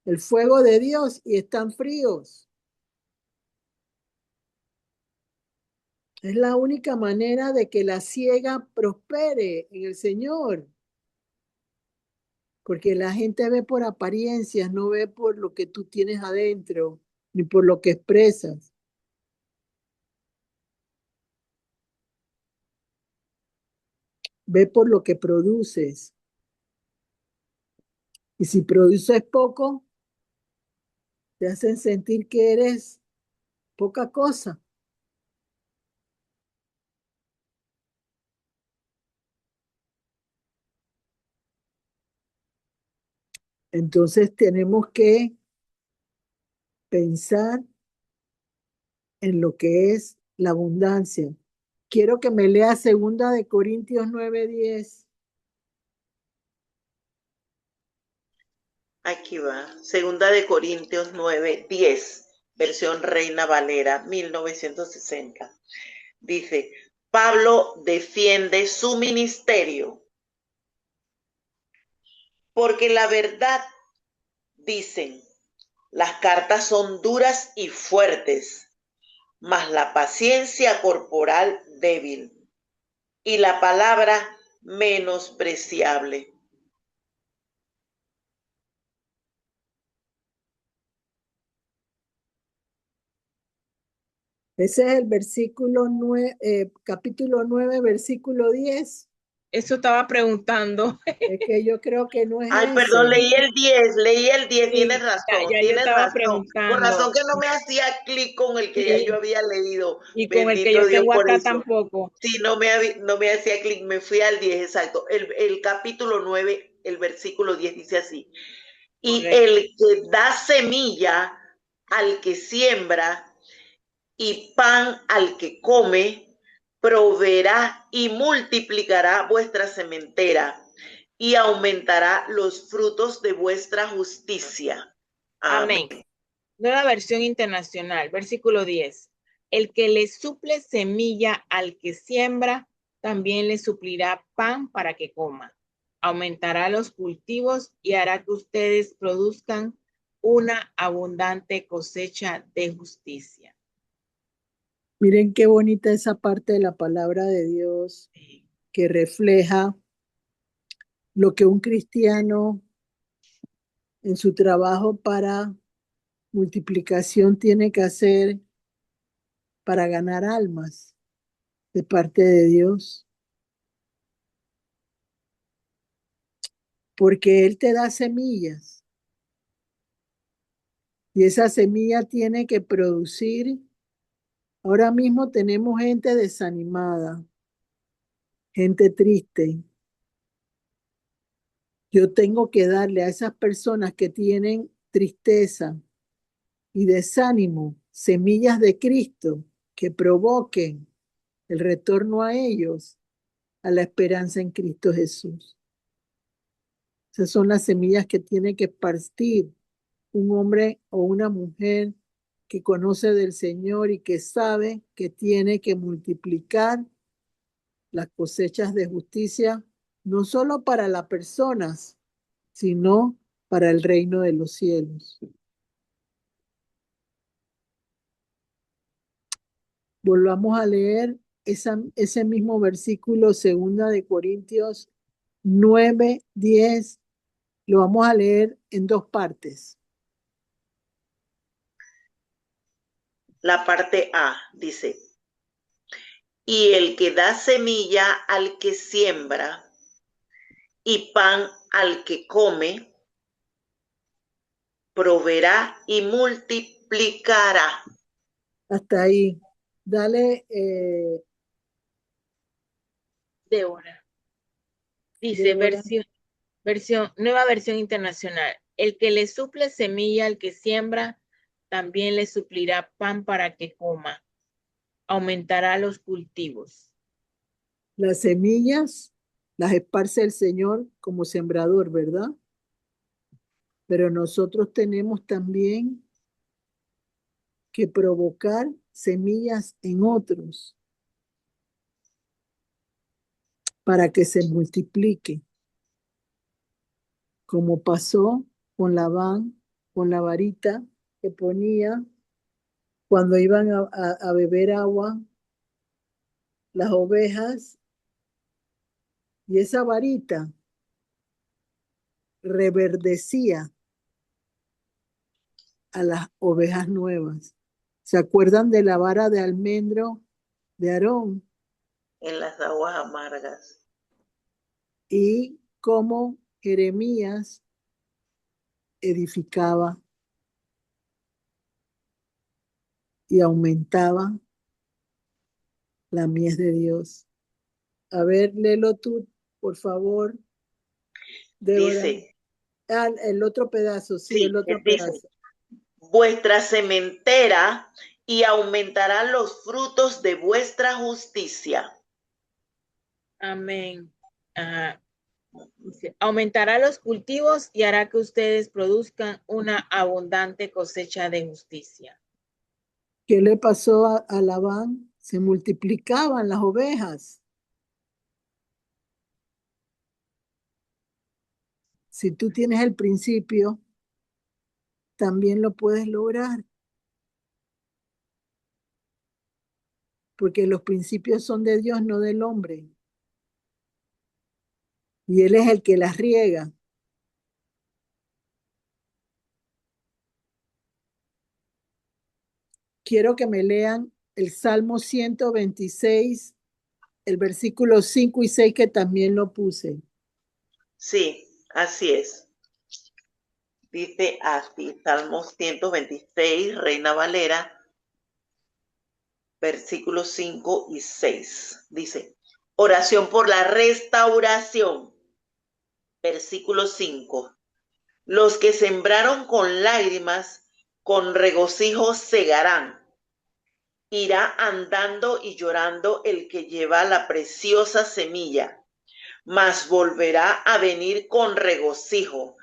el fuego de Dios y están fríos. Es la única manera de que la ciega prospere en el Señor. Porque la gente ve por apariencias, no ve por lo que tú tienes adentro, ni por lo que expresas. Ve por lo que produces. Y si produces poco, te hacen sentir que eres poca cosa. Entonces tenemos que pensar en lo que es la abundancia. Quiero que me lea 2 Corintios 9:10. Aquí va. 2 Corintios 9:10, versión Reina Valera 1960. Dice, Pablo defiende su ministerio porque la verdad, dicen, las cartas son duras y fuertes, mas la paciencia corporal débil y la palabra menospreciable. Ese es el versículo 9, capítulo 9, versículo 10. Eso estaba preguntando. Es que yo creo que no es Ay, ese. perdón, leí el 10, Sí, tienes razón, ya yo tienes estaba razón. Por razón preguntando. que no me hacía clic con el que ya yo Sí, había leído. y con el que Bendito yo Dios tengo por acá eso. tampoco. Sí, no me hacía clic, me fui al 10, exacto. El capítulo 9, el versículo 10 dice así. Y Correcto. el que da semilla al que siembra y pan al que come, proveerá y multiplicará vuestra sementera y aumentará los frutos de vuestra justicia. Amén. Amén. Nueva versión internacional, versículo 10. El que le suple semilla al que siembra, también le suplirá pan para que coma. Aumentará los cultivos y hará que ustedes produzcan una abundante cosecha de justicia. Miren qué bonita esa parte de la palabra de Dios que refleja lo que un cristiano en su trabajo para multiplicación tiene que hacer para ganar almas de parte de Dios. Porque Él te da semillas y esa semilla tiene que producir. Ahora mismo tenemos gente desanimada, gente triste. Yo tengo que darle a esas personas que tienen tristeza y desánimo semillas de Cristo que provoquen el retorno a ellos a la esperanza en Cristo Jesús. Esas son las semillas que tiene que esparcir un hombre o una mujer que conoce del Señor y que sabe que tiene que multiplicar las cosechas de justicia, no solo para las personas, sino para el reino de los cielos. Volvamos a leer ese mismo versículo, 2 Corintios 9:10. Lo vamos a leer en dos partes. La parte A dice, y el que da semilla al que siembra y pan al que come, proveerá y multiplicará. Hasta ahí. Dale, Débora. Dice, Débora. nueva versión internacional. El que le suple semilla al que siembra, también le suplirá pan para que coma. Aumentará los cultivos. Las semillas las esparce el Señor como sembrador, ¿verdad? Pero nosotros tenemos también que provocar semillas en otros para que se multiplique, como pasó con Labán, con la varita que ponía cuando iban a beber agua las ovejas, y esa varita reverdecía a las ovejas nuevas. ¿Se acuerdan de la vara de almendro de Aarón? En las aguas amargas. Y cómo Jeremías edificaba y aumentaba la mies de Dios. A ver, léelo tú, por favor, Débora. Dice, El otro pedazo, sí, el otro dice, pedazo. vuestra sementera y aumentará los frutos de vuestra justicia. Amén. Dice, aumentará los cultivos y hará que ustedes produzcan una abundante cosecha de justicia. ¿Qué le pasó a Labán? Se multiplicaban las ovejas. Si tú tienes el principio, también lo puedes lograr. Porque los principios son de Dios, no del hombre. Y Él es el que las riega. Quiero que me lean el Salmo 126, el versículo 5 y 6, que también lo puse. Sí, así es. Dice así, Salmo 126, Reina Valera, versículos 5 y 6. Dice, oración por la restauración. Versículo 5. Los que sembraron con lágrimas con regocijo segarán. Irá andando y llorando el que lleva la preciosa semilla, mas volverá a venir con regocijo,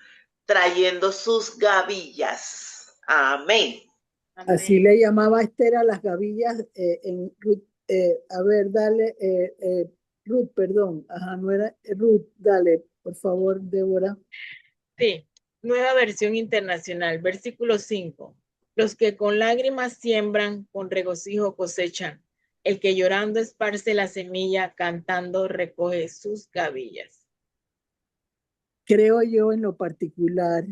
trayendo sus gavillas. Amén. Así le llamaba Esther a las gavillas en Ruth. A ver, dale, Ruth, perdón. Ajá, no era Ruth, dale, por favor, Débora. Sí, nueva versión internacional, versículo 5. Los que con lágrimas siembran, con regocijo cosechan. El que llorando esparce la semilla, cantando recoge sus gavillas. Creo yo en lo particular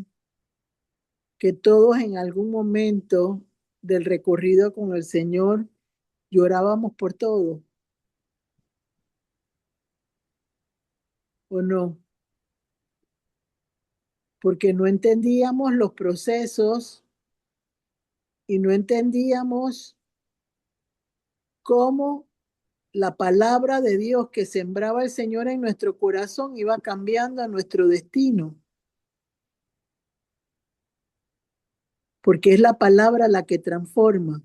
que todos en algún momento del recorrido con el Señor llorábamos por todo, ¿o no? Porque no entendíamos los procesos y no entendíamos cómo la palabra de Dios que sembraba el Señor en nuestro corazón iba cambiando a nuestro destino, porque es la palabra la que transforma.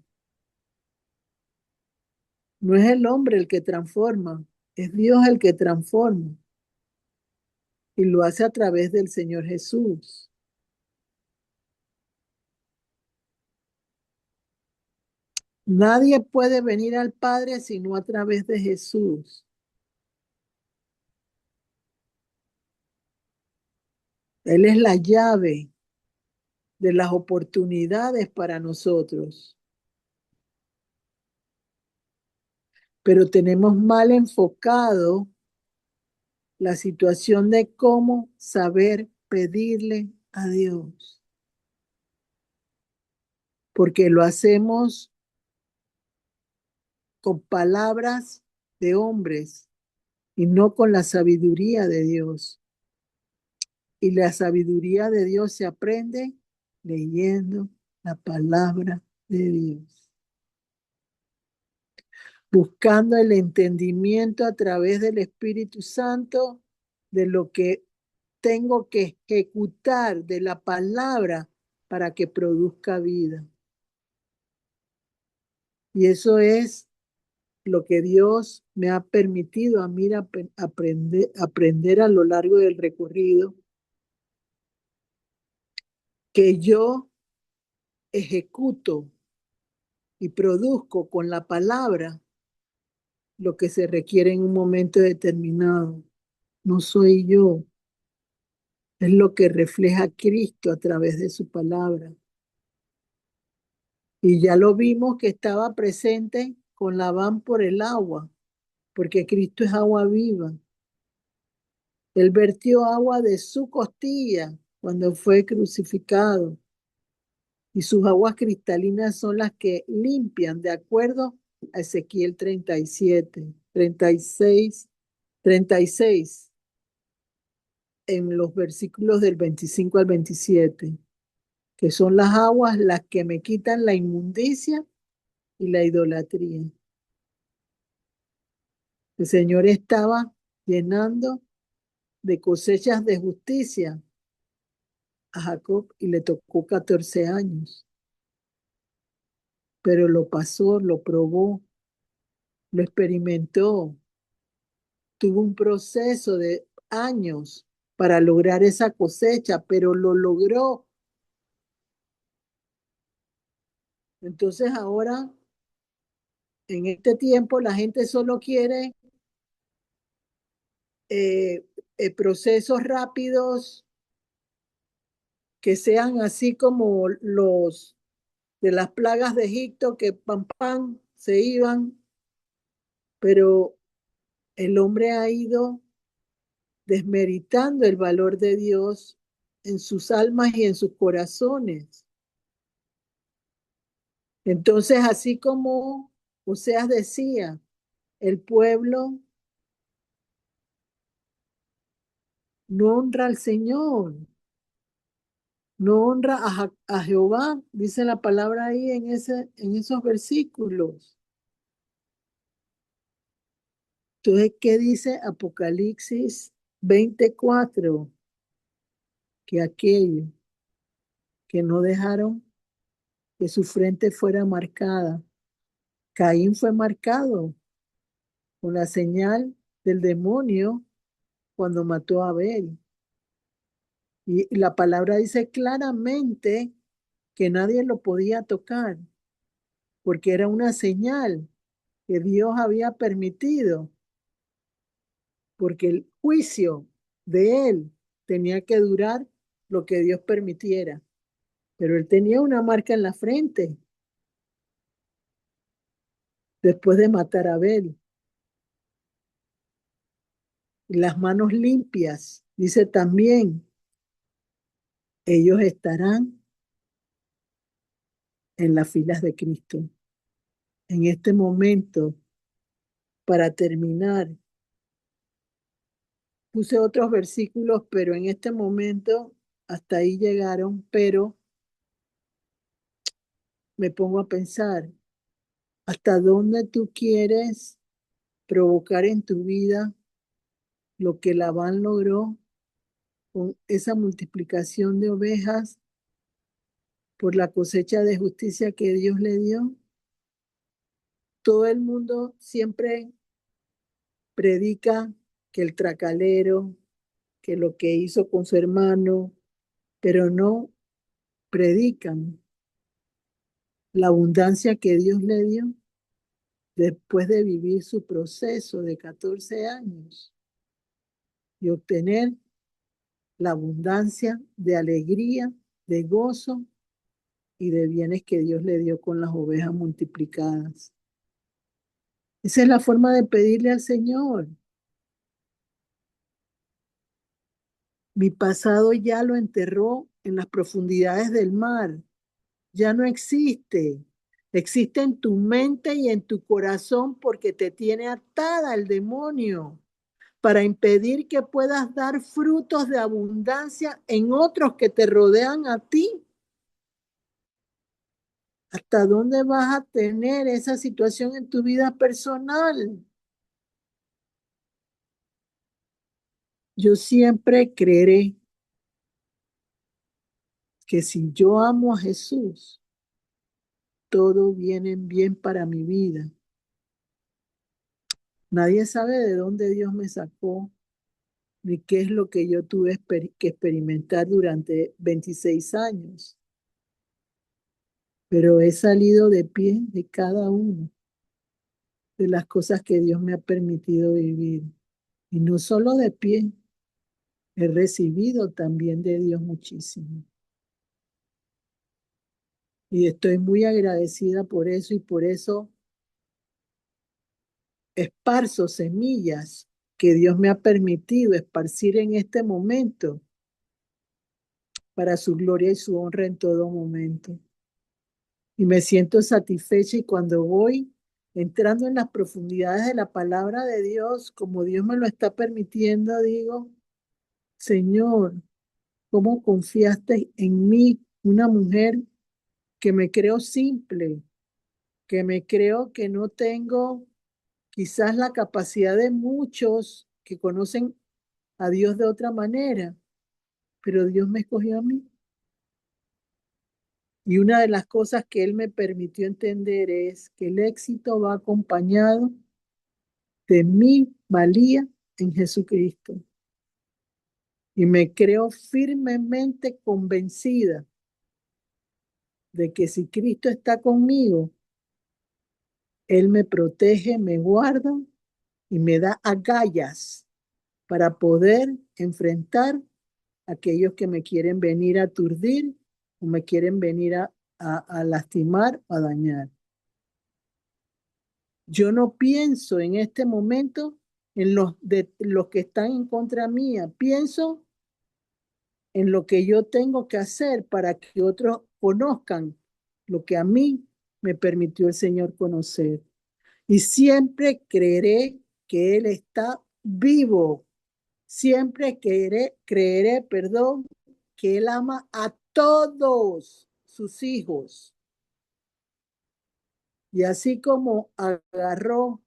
No es el hombre el que transforma, es Dios el que transforma y lo hace a través del Señor Jesús. Nadie puede venir al Padre sino a través de Jesús. Él es la llave de las oportunidades para nosotros. Pero tenemos mal enfocado la situación de cómo saber pedirle a Dios. Porque lo hacemos con palabras de hombres y no con la sabiduría de Dios. Y la sabiduría de Dios se aprende leyendo la palabra de Dios, buscando el entendimiento a través del Espíritu Santo de lo que tengo que ejecutar de la palabra para que produzca vida. Y eso es lo que Dios me ha permitido a mí aprender a lo largo del recorrido, que yo ejecuto y produzco con la palabra lo que se requiere en un momento determinado. No soy yo, es lo que refleja Cristo a través de su palabra. Y ya lo vimos que estaba presente con Labán por el agua, porque Cristo es agua viva. Él vertió agua de su costilla cuando fue crucificado. Y sus aguas cristalinas son las que limpian, de acuerdo a Ezequiel 37, 36, 36, en los versículos del 25 al 27, que son las aguas las que me quitan la inmundicia y la idolatría. El Señor estaba llenando de cosechas de justicia a Jacob y le tocó 14 años, pero lo pasó, lo probó, lo experimentó, tuvo un proceso de años para lograr esa cosecha, pero lo logró. Entonces ahora, en este tiempo, la gente solo quiere procesos rápidos que sean así como los de las plagas de Egipto, que pam, pam, se iban, pero el hombre ha ido desmeritando el valor de Dios en sus almas y en sus corazones. Entonces, así como Oseas decía, el pueblo no honra al Señor, no honra a Jehová, dice la palabra ahí en esos versículos. Entonces, ¿qué dice Apocalipsis 24? Que aquellos que no dejaron que su frente fuera marcada. Caín fue marcado con la señal del demonio cuando mató a Abel. Y la palabra dice claramente que nadie lo podía tocar, porque era una señal que Dios había permitido, porque el juicio de él tenía que durar lo que Dios permitiera. Pero él tenía una marca en la frente después de matar a Abel. Y las manos limpias, dice también, ellos estarán en las filas de Cristo. En este momento, para terminar, puse otros versículos, pero en este momento hasta ahí llegaron, pero me pongo a pensar, ¿hasta dónde tú quieres provocar en tu vida lo que Labán logró con esa multiplicación de ovejas por la cosecha de justicia que Dios le dio? Todo el mundo siempre predica que el tracalero, que lo que hizo con su hermano, pero no predican la abundancia que Dios le dio después de vivir su proceso de 14 años y obtener la abundancia de alegría, de gozo y de bienes que Dios le dio con las ovejas multiplicadas. Esa es la forma de pedirle al Señor. Mi pasado ya lo enterró en las profundidades del mar. Ya no existe. Existe en tu mente y en tu corazón porque te tiene atada el demonio para impedir que puedas dar frutos de abundancia en otros que te rodean a ti. ¿Hasta dónde vas a tener esa situación en tu vida personal? Yo siempre creeré que si yo amo a Jesús, todo viene bien para mi vida. Nadie sabe de dónde Dios me sacó, ni qué es lo que yo tuve que experimentar durante 26 años. Pero he salido de pie de cada una de las cosas que Dios me ha permitido vivir. Y no solo de pie, he recibido también de Dios muchísimo. Y estoy muy agradecida por eso y por eso esparzo semillas que Dios me ha permitido esparcir en este momento para su gloria y su honra en todo momento. Y me siento satisfecha y cuando voy entrando en las profundidades de la palabra de Dios, como Dios me lo está permitiendo, digo, Señor, ¿cómo confiaste en mí, una mujer que me creo simple, que me creo que no tengo quizás la capacidad de muchos que conocen a Dios de otra manera, pero Dios me escogió a mí? Y una de las cosas que Él me permitió entender es que el éxito va acompañado de mi valía en Jesucristo. Y me creo firmemente convencida de que si Cristo está conmigo, Él me protege, me guarda y me da agallas para poder enfrentar a aquellos que me quieren venir a aturdir o me quieren venir a lastimar o a dañar. Yo no pienso en este momento en los que están en contra mía. Pienso en lo que yo tengo que hacer para que otros conozcan lo que a mí me permitió el Señor conocer. Y siempre creeré que Él está vivo. Siempre creeré, que Él ama a todos sus hijos. Y así como agarró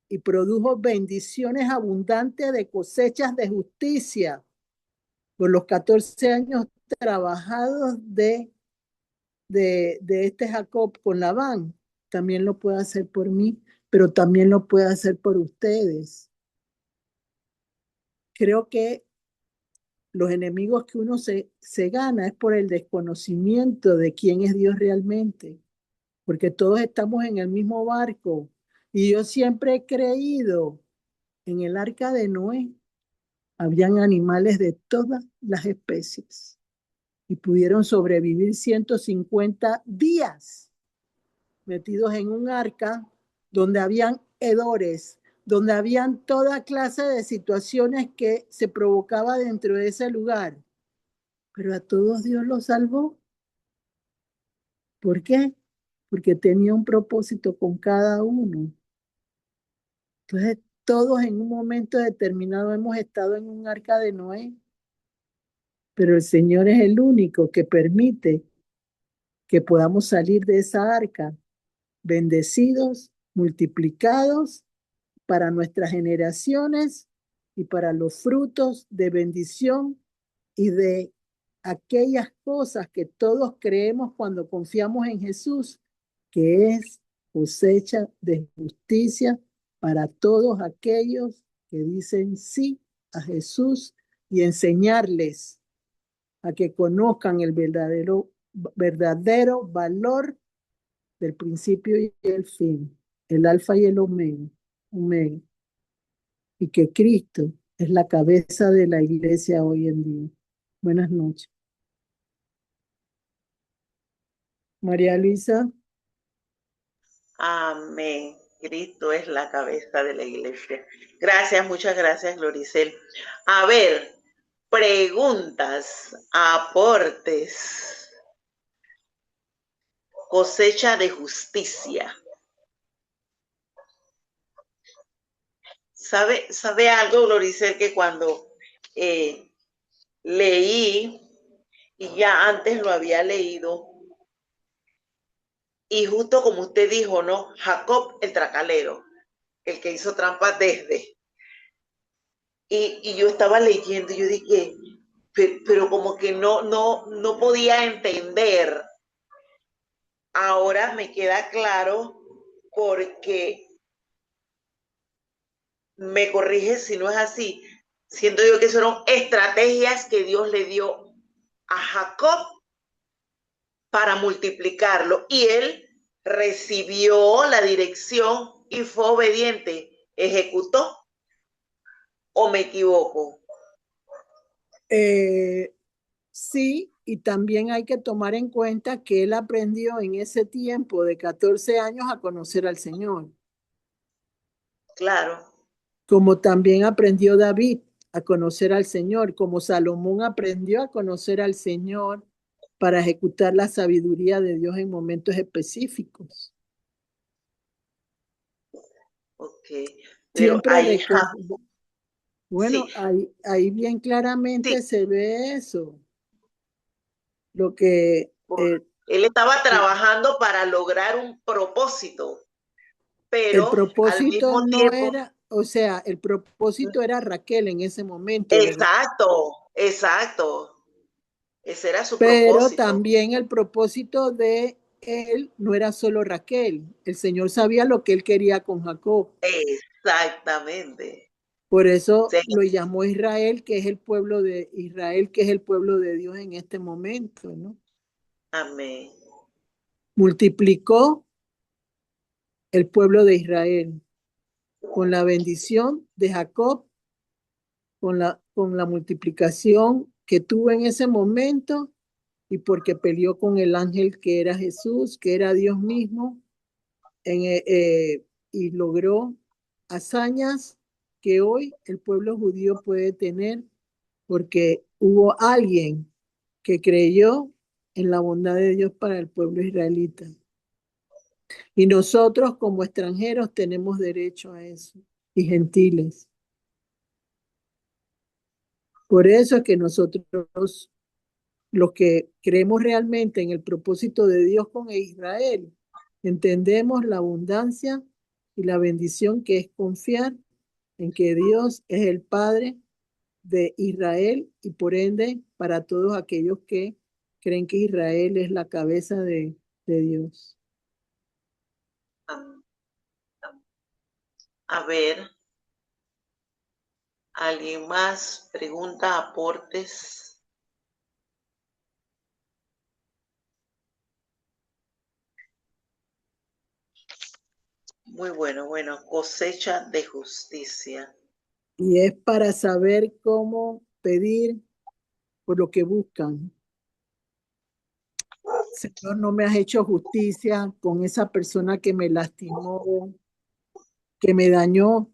y produjo bendiciones abundantes de cosechas de justicia por los 14 años trabajados de de este Jacob con Labán, también lo puede hacer por mí, pero también lo puede hacer por ustedes. Creo que los enemigos que uno se gana es por el desconocimiento de quién es Dios realmente, porque todos estamos en el mismo barco. Y yo siempre he creído en el arca de Noé, habían animales de todas las especies y pudieron sobrevivir 150 días metidos en un arca donde habían hedores, donde habían toda clase de situaciones que se provocaba dentro de ese lugar. Pero a todos Dios los salvó. ¿Por qué? Porque tenía un propósito con cada uno. Entonces, todos en un momento determinado hemos estado en un arca de Noé, pero el Señor es el único que permite que podamos salir de esa arca bendecidos, multiplicados para nuestras generaciones y para los frutos de bendición y de aquellas cosas que todos creemos cuando confiamos en Jesús, que es cosecha de justicia para todos aquellos que dicen sí a Jesús y enseñarles a que conozcan el verdadero valor del principio y el fin, el alfa y el omega, y que Cristo es la cabeza de la iglesia hoy en día. Buenas noches. María Luisa. Amén. Cristo es la cabeza de la iglesia. Gracias, muchas gracias, Gloricel. A ver, preguntas, aportes, cosecha de justicia. ¿Sabe algo, Gloricel, que cuando leí, y ya antes lo había leído, y justo como usted dijo, ¿no? Jacob el tracalero, el que hizo trampas desde. Y yo estaba leyendo y yo dije, pero como que no podía entender. Ahora me queda claro porque me corrige si no es así. Siento yo que fueron estrategias que Dios le dio a Jacob para multiplicarlo y él recibió la dirección y fue obediente. ¿Ejecutó o me equivoco? Sí, y también hay que tomar en cuenta que él aprendió en ese tiempo de 14 años a conocer al Señor, Claro. como también aprendió David a conocer al Señor, como Salomón aprendió a conocer al Señor para ejecutar la sabiduría de Dios en momentos específicos. Ok. Pero Siempre ahí, bueno, sí, ahí bien sí, claramente se ve eso, lo que él estaba trabajando para lograr un propósito, el pero al propósito mismo no tiempo, era, o sea, el propósito era Raquel en ese momento, ¿verdad? exacto, exacto, ese era su Pero propósito. también el propósito de él no era solo Raquel. El Señor sabía lo que él quería con Jacob. Exactamente. Por eso Sí, lo llamó Israel, que es el pueblo de Israel, que es el pueblo de Dios en este momento, ¿no? amén. Multiplicó el pueblo de Israel con la bendición de Jacob, con la multiplicación que tuvo en ese momento y porque peleó con el ángel que era Jesús, que era Dios mismo, y logró hazañas que hoy el pueblo judío puede tener porque hubo alguien que creyó en la bondad de Dios para el pueblo israelita. Y nosotros como extranjeros tenemos derecho a eso, y gentiles. Por eso es que nosotros, los que creemos realmente en el propósito de Dios con Israel, entendemos la abundancia y la bendición que es confiar en que Dios es el Padre de Israel y por ende para todos aquellos que creen que Israel es la cabeza de Dios. Amén. A ver, ¿alguien más? Pregunta, aportes. Muy bueno, cosecha de justicia. Y es para saber cómo pedir por lo que buscan. Señor, no me has hecho justicia con esa persona que me lastimó, que me dañó.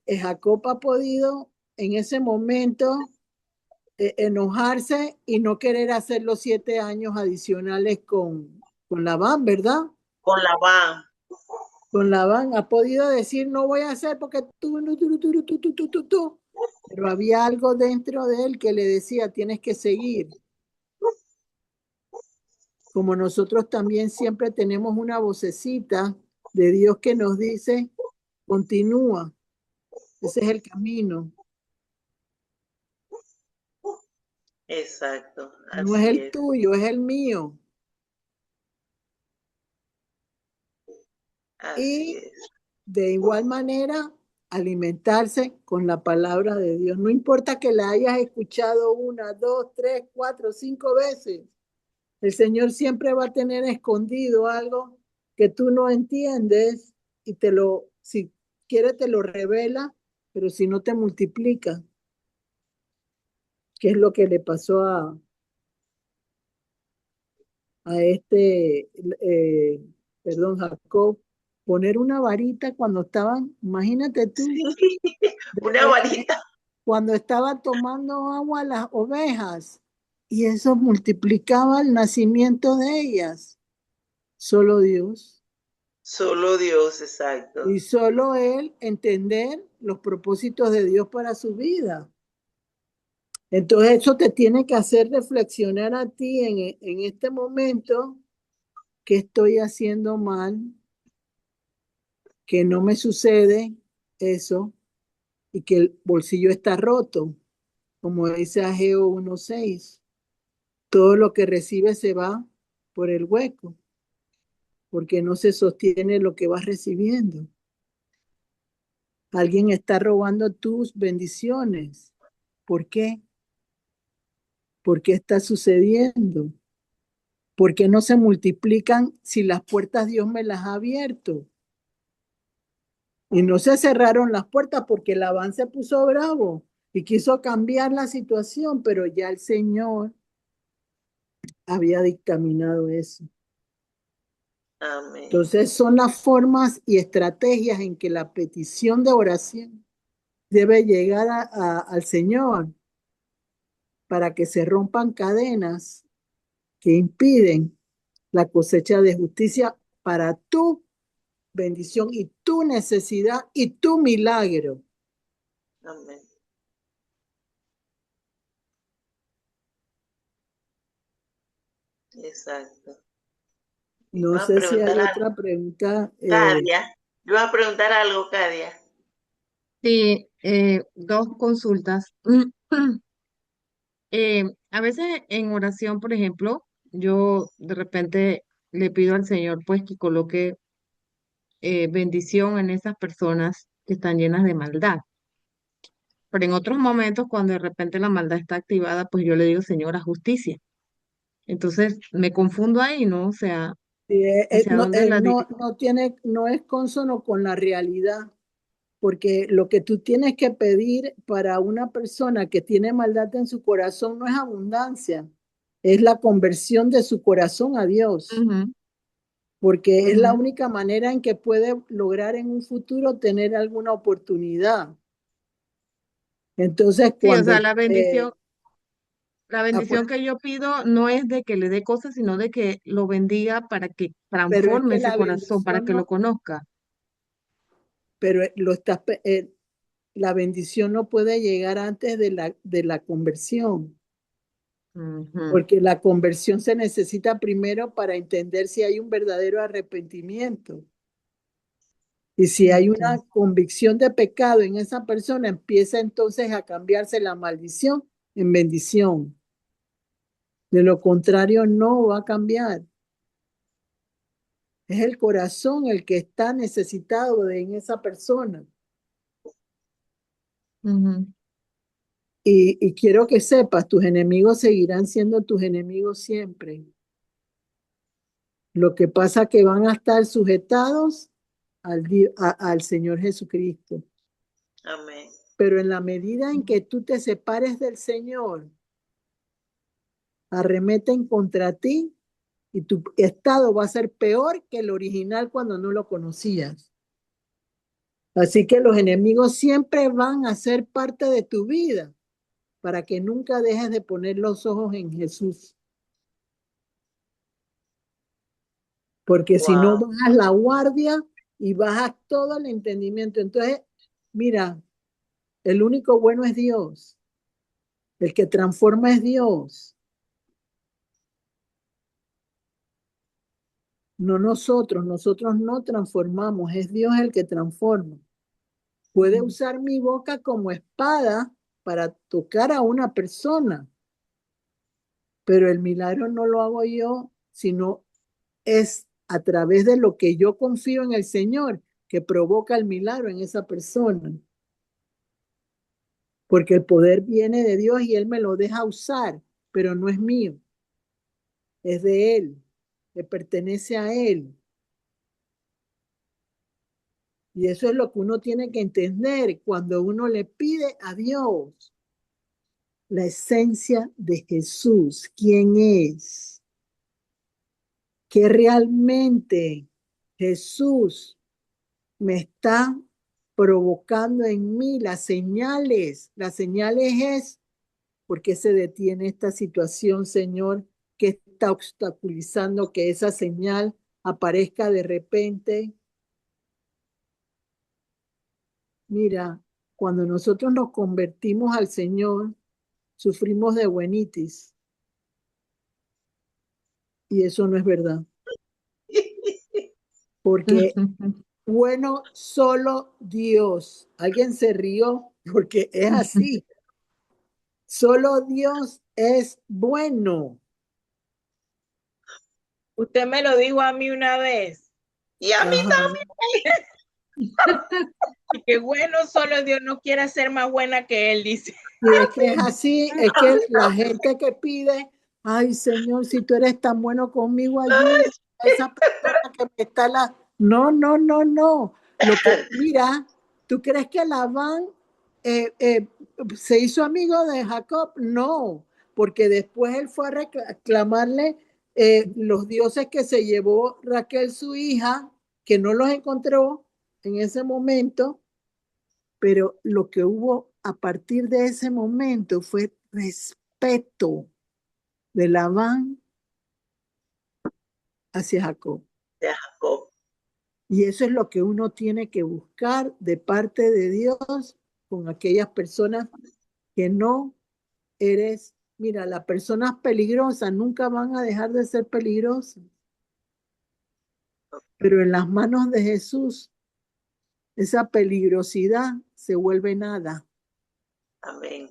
Jacob ha podido en ese momento enojarse y no querer hacer los 7 años adicionales con Labán, ¿verdad? Con Labán. Con Labán ha podido decir no voy a hacer porque tú. Pero había algo dentro de él que le decía tienes que seguir. Como nosotros también siempre tenemos una vocecita de Dios que nos dice continúa, ese es el camino. Exacto, No es así el es. tuyo, es el mío. Así Y es. de igual manera, alimentarse con la palabra de Dios. No importa que la hayas escuchado 1, 2, 3, 4, 5 veces. El Señor siempre va a tener escondido algo que tú no entiendes y si quiere, te lo revela, pero si no te multiplica, que es lo que le pasó a Jacob, poner una varita cuando estaban, imagínate tú, Sí, una varita. cuando estaban tomando agua las ovejas y eso multiplicaba el nacimiento de ellas. Solo Dios. Solo Dios, exacto. Y solo Él entender los propósitos de Dios para su vida. Entonces eso te tiene que hacer reflexionar a ti en este momento que estoy haciendo mal, que no me sucede eso y que el bolsillo está roto, como dice Ageo 1:6. Todo lo que recibe se va por el hueco, porque no se sostiene lo que vas recibiendo. Alguien está robando tus bendiciones. ¿Por qué? ¿Por qué está sucediendo? ¿Por qué no se multiplican si las puertas Dios me las ha abierto? Y no se cerraron las puertas porque Labán se puso bravo y quiso cambiar la situación, pero ya el Señor había dictaminado eso. Amén. Entonces son las formas y estrategias en que la petición de oración debe llegar al Señor para que se rompan cadenas que impiden la cosecha de justicia para tu bendición y tu necesidad y tu milagro. Amén. Exacto. No Iba a sé si preguntar hay algo. otra pregunta. Cadia. Iba a preguntar algo, Cadia. Sí, dos consultas. A veces en oración, por ejemplo, yo de repente le pido al Señor pues que coloque bendición en esas personas que están llenas de maldad. Pero en otros momentos, cuando de repente la maldad está activada, pues yo le digo, Señora, justicia. Entonces me confundo ahí, ¿no? O sea, ¿hacia No, dónde la dirijo? no es consono con la realidad, porque lo que tú tienes que pedir para una persona que tiene maldad en su corazón no es abundancia, es la conversión de su corazón a Dios, Ujú, porque es la ujú. única manera en que puede lograr en un futuro tener alguna oportunidad. Entonces, Sí, o cuando sea, la bendición que yo pido no es de que le dé cosas, sino de que lo bendiga para que pero es transforme que ese la corazón, para bendición que lo no, conozca. pero la bendición no puede llegar antes de la conversión, Ujú. porque la conversión se necesita primero para entender si hay un verdadero arrepentimiento. Y si hay una Ok. convicción de pecado en esa persona, empieza entonces a cambiarse la maldición en bendición. De lo contrario, no va a cambiar. Es el corazón el que está necesitado de en esa persona. Ujú. Y quiero que sepas, tus enemigos seguirán siendo tus enemigos siempre. Lo que pasa es que van a estar sujetados al Señor Jesucristo. Amén. Pero en la medida en que tú te separes del Señor, arremeten contra ti y tu estado va a ser peor que el original cuando no lo conocías. Así que los enemigos siempre van a ser parte de tu vida para que nunca dejes de poner los ojos en Jesús. Porque si no Wow. bajas la guardia y bajas todo el entendimiento. Entonces, mira, el único bueno es Dios. El que transforma es Dios. No nosotros, nosotros no transformamos, es Dios el que transforma. Puede usar mi boca como espada para tocar a una persona, pero el milagro no lo hago yo, sino es a través de lo que yo confío en el Señor que provoca el milagro en esa persona. Porque el poder viene de Dios y Él me lo deja usar, pero no es mío, es de Él, le pertenece a Él. Y eso es lo que uno tiene que entender cuando uno le pide a Dios la esencia de Jesús, quién es, que realmente Jesús me está provocando en mí las señales es por qué se detiene esta situación, Señor, que está obstaculizando que esa señal aparezca de repente. Mira, cuando nosotros nos convertimos al Señor, sufrimos de buenitis y eso no es verdad, porque bueno, solo Dios. Alguien se rió porque es así. Solo Dios es bueno. Usted me lo dijo a mí una vez. Y a mí Ajá. Y que bueno, solo Dios no quiere ser más buena que Él, dice. Y es que es así, es que la gente que pide, ay Señor, si tú eres tan bueno conmigo, ayuda a esa persona que me está la... No, no, no, no. Lo que, mira, ¿tú crees que Labán se hizo amigo de Jacob? No, porque después él fue a reclamarle los dioses que se llevó Raquel, su hija, que no los encontró en ese momento, pero lo que hubo a partir de ese momento fue respeto de Labán hacia Jacob. de Jacob. Y eso es lo que uno tiene que buscar de parte de Dios con aquellas personas que no eres. Mira, las personas peligrosas nunca van a dejar de ser peligrosas, pero en las manos de Jesús, esa peligrosidad se vuelve nada, Amén.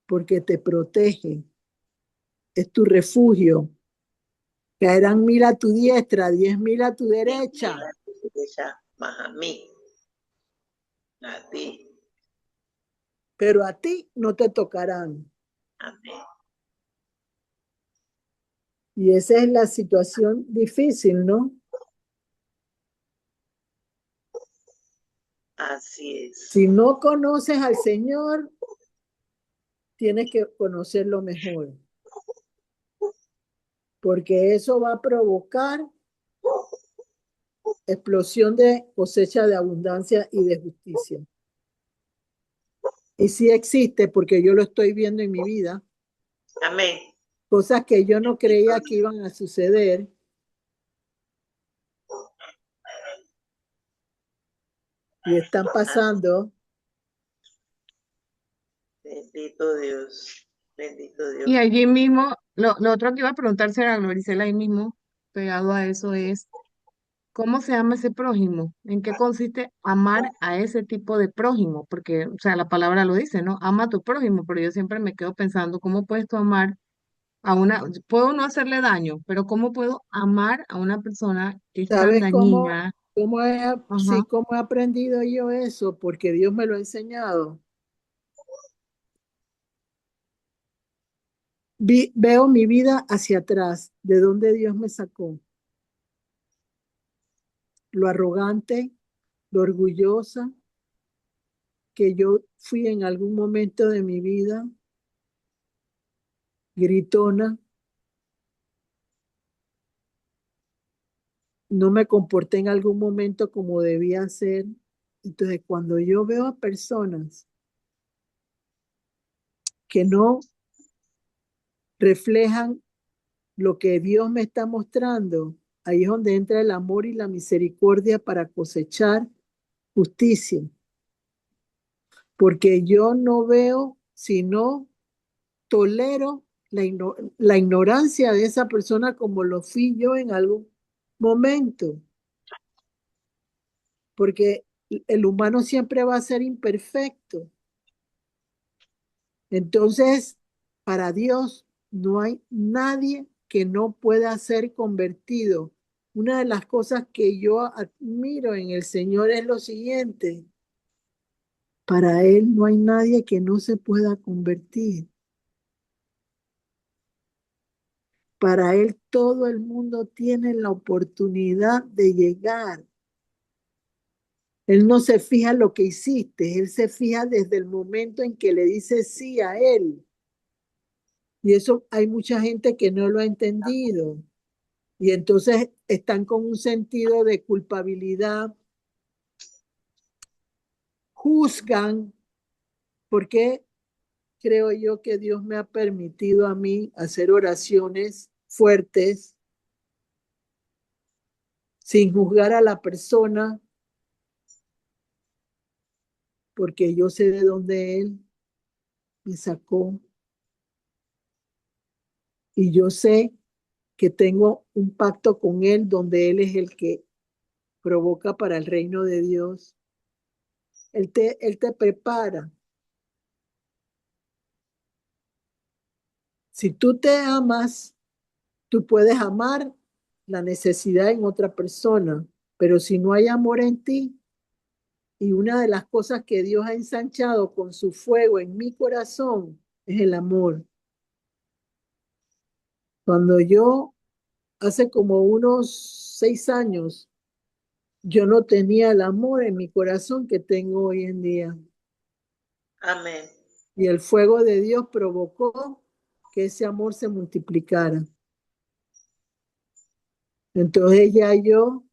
porque te protege, es tu refugio. Caerán 1000 a tu diestra, 10.000 a tu derecha, Más a mí, a ti. pero a ti no te tocarán. Amén. Y esa es la situación difícil, ¿no? Así es. Si no conoces al Señor, tienes que conocerlo mejor, porque eso va a provocar explosión de cosecha de abundancia y de justicia. Y sí existe, porque yo lo estoy viendo en mi vida, Amén. cosas que yo no creía que iban a suceder, y están pasando. Bendito Dios. Bendito Dios. Y allí mismo, lo otro que iba a preguntarse a Gloricela ahí mismo, pegado a eso, es ¿cómo se llama ese prójimo? ¿En qué consiste amar a ese tipo de prójimo? Porque, o sea, la palabra lo dice, ¿no? Ama a tu prójimo, pero yo siempre me quedo pensando, ¿cómo puedes tú amar puedo no hacerle daño, pero ¿cómo puedo amar a una persona que es tan ¿Sabes dañina? sí, Ajá. cómo he aprendido yo eso? Porque Dios me lo ha enseñado. Veo mi vida hacia atrás, de donde Dios me sacó. Lo arrogante, lo orgullosa que yo fui en algún momento de mi vida, gritona, no me comporté en algún momento como debía ser. Entonces, cuando yo veo a personas que no reflejan lo que Dios me está mostrando, ahí es donde entra el amor y la misericordia para cosechar justicia, porque yo no veo, sino tolero la ignorancia de esa persona como lo fui yo en algún momento, porque el humano siempre va a ser imperfecto. Entonces, para Dios no hay nadie que no pueda ser convertido. Una de las cosas que yo admiro en el Señor es lo siguiente: para Él no hay nadie que no se pueda convertir. Para Él todo el mundo tiene la oportunidad de llegar. Él no se fija en lo que hiciste, Él se fija desde el momento en que le dices sí a Él. Y eso hay mucha gente que no lo ha entendido. Y entonces están con un sentido de culpabilidad, juzgan. Porque creo yo que Dios me ha permitido a mí hacer oraciones fuertes sin juzgar a la persona, porque yo sé de dónde Él me sacó y yo sé que tengo un pacto con Él donde Él es el que provoca para el reino de Dios. Él te prepara. Si tú te amas, tú puedes amar la necesidad en otra persona, pero si no hay amor en ti, y una de las cosas que Dios ha ensanchado con su fuego en mi corazón es el amor. Cuando yo, hace como unos 6 años, yo no tenía el amor en mi corazón que tengo hoy en día. Amén. Y el fuego de Dios provocó que ese amor se multiplicara. Entonces ya yo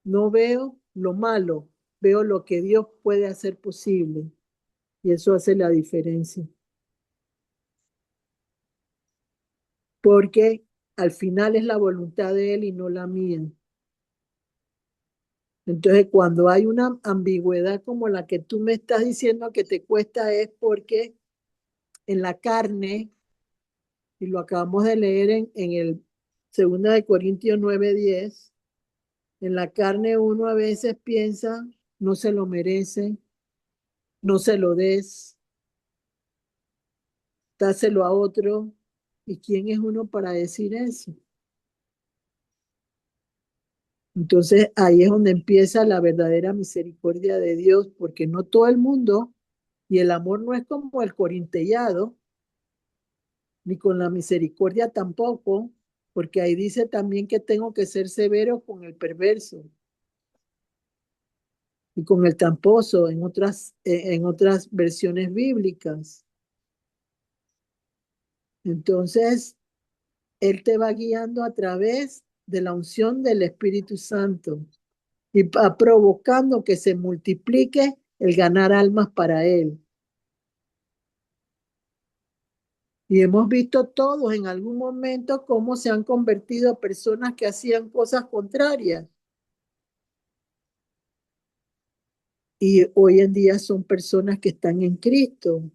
no veo lo malo, veo lo que Dios puede hacer posible. Y eso hace la diferencia. Porque al final es la voluntad de Él y no la mía. Entonces, cuando hay una ambigüedad como la que tú me estás diciendo que te cuesta, es porque en la carne, y lo acabamos de leer en el 2 Corintios 9:10, en la carne uno a veces piensa, no se lo merece, no se lo des, dáselo a otro. ¿Y quién es uno para decir eso? Entonces ahí es donde empieza la verdadera misericordia de Dios, porque no todo el mundo, y el amor no es como el corintellado, ni con la misericordia tampoco, porque ahí dice también que tengo que ser severo con el perverso y con el tramposo en otras versiones bíblicas. Entonces, Él te va guiando a través de la unción del Espíritu Santo y va provocando que se multiplique el ganar almas para Él. Y hemos visto todos en algún momento cómo se han convertido personas que hacían cosas contrarias. Y hoy en día son personas que están en Cristo,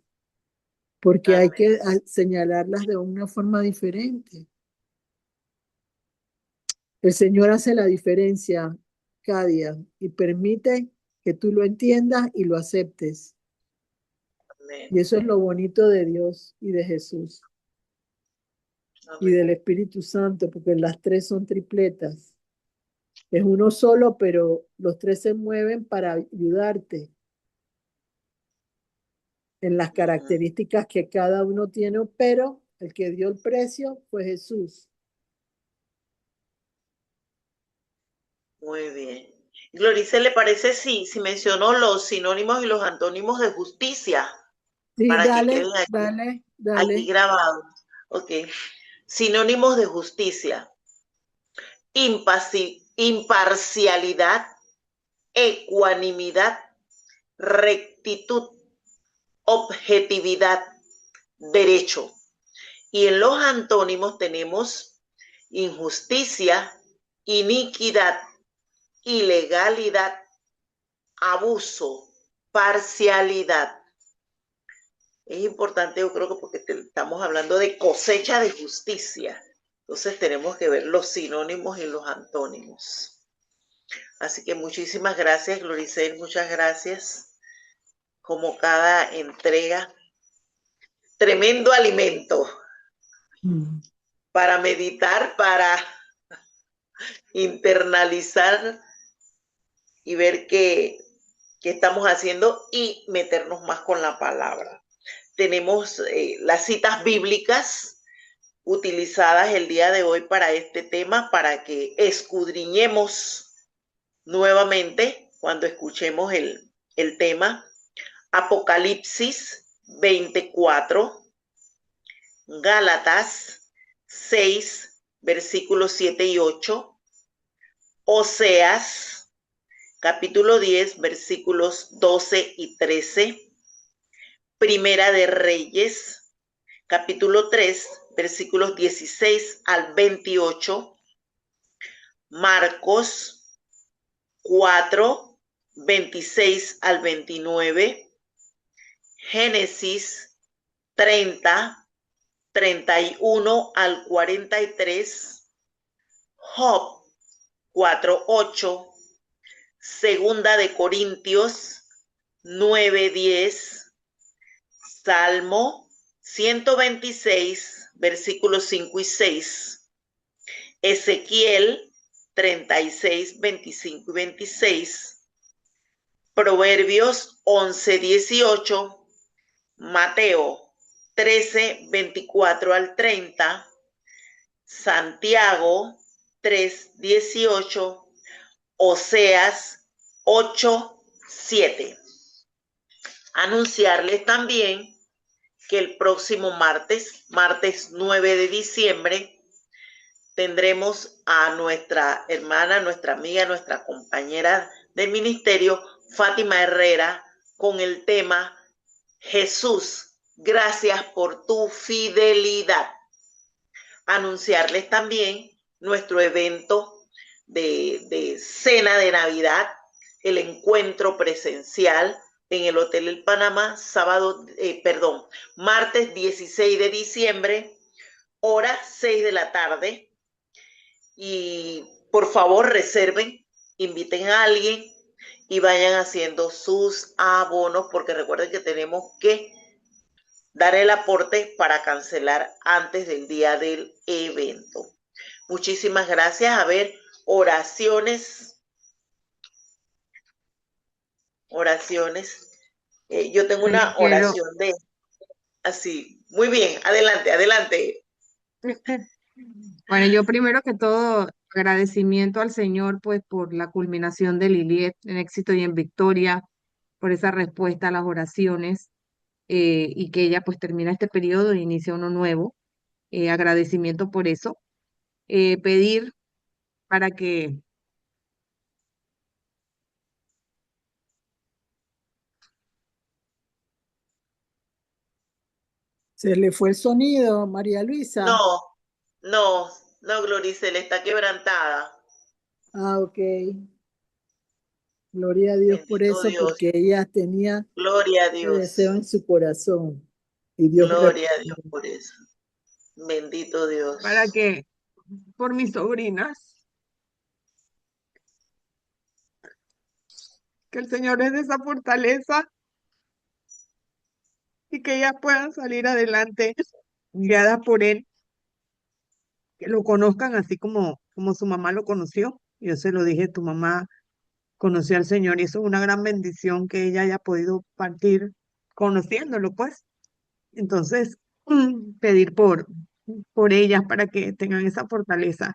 porque hay Amén. que señalarlas de una forma diferente. El Señor hace la diferencia cada día y permite que tú lo entiendas y lo aceptes. Amén. Y eso es lo bonito de Dios y de Jesús. y Amén. del Espíritu Santo, porque las tres son tripletas. Es uno solo, pero los tres se mueven para ayudarte en las Ujú. características que cada uno tiene, pero el que dio el precio fue Jesús. Muy bien. Glorice, ¿le parece si mencionó los sinónimos y los antónimos de justicia Sí, para que dale, queden aquí, dale, aquí dale. grabados? Ok. Sinónimos de justicia: imparcialidad, ecuanimidad, rectitud, objetividad, derecho. Y en los antónimos tenemos injusticia, iniquidad, ilegalidad, abuso, parcialidad. Es importante, yo creo que porque estamos hablando de cosecha de justicia. Entonces tenemos que ver los sinónimos y los antónimos. Así que muchísimas gracias, Gloricel, muchas gracias. Como cada entrega, tremendo alimento Mm. para meditar, para internalizar y ver qué estamos haciendo y meternos más con la palabra. Tenemos las citas bíblicas utilizadas el día de hoy para este tema, para que escudriñemos nuevamente cuando escuchemos el tema. Apocalipsis 24, Gálatas 6, versículos 7 y 8, Oseas capítulo 10, versículos 12 y 13, Primera de Reyes, capítulo 3, versículos 16 al 28, Marcos 4, 26 al 29, Génesis 30, 31 al 43, Job 4, 8, Segunda de Corintios 9, 10, Salmo 126, versículos 5 y 6, Ezequiel 36, 25 y 26, Proverbios 11, 18, Mateo 13, 24 al 30, Santiago 3, 18, Oseas 8, 7. Anunciarles también que el próximo martes 9 de diciembre, tendremos a nuestra hermana, nuestra amiga, nuestra compañera del ministerio, Fátima Herrera, con el tema Jesús, gracias por tu fidelidad. Anunciarles también nuestro evento de cena de Navidad, el encuentro presencial en el Hotel El Panamá, martes 16 de diciembre, hora 6 de la tarde. Y por favor reserven, inviten a alguien y vayan haciendo sus abonos, porque recuerden que tenemos que dar el aporte para cancelar antes del día del evento. Muchísimas gracias. A ver, oraciones. Yo tengo Bueno, una oración de así. Muy bien, adelante, adelante. bueno, yo primero que todo, agradecimiento al Señor, pues, por la culminación de Liliet en éxito y en victoria, por esa respuesta a las oraciones, y que ella, pues, termina este periodo e inicia uno nuevo. Agradecimiento por eso. Pedir para que Se le fue el sonido, María No, Luisa. no, no, Gloricel está quebrantada. Ah, ok. Gloria a Dios por Bendito eso, Dios. porque ella tenía Gloria a ese deseo Dios. en su corazón y Dios Gloria a Dios respondió. por eso. Bendito para Dios. que por mis sobrinas, que el Señor les dé esa fortaleza y que ellas puedan salir adelante guiadas por Él que lo conozcan así como su mamá lo conoció. Yo se lo dije, tu mamá conoció al Señor y eso es una gran bendición que ella haya podido partir conociéndolo, pues. Entonces, pedir por ellas para que tengan esa fortaleza,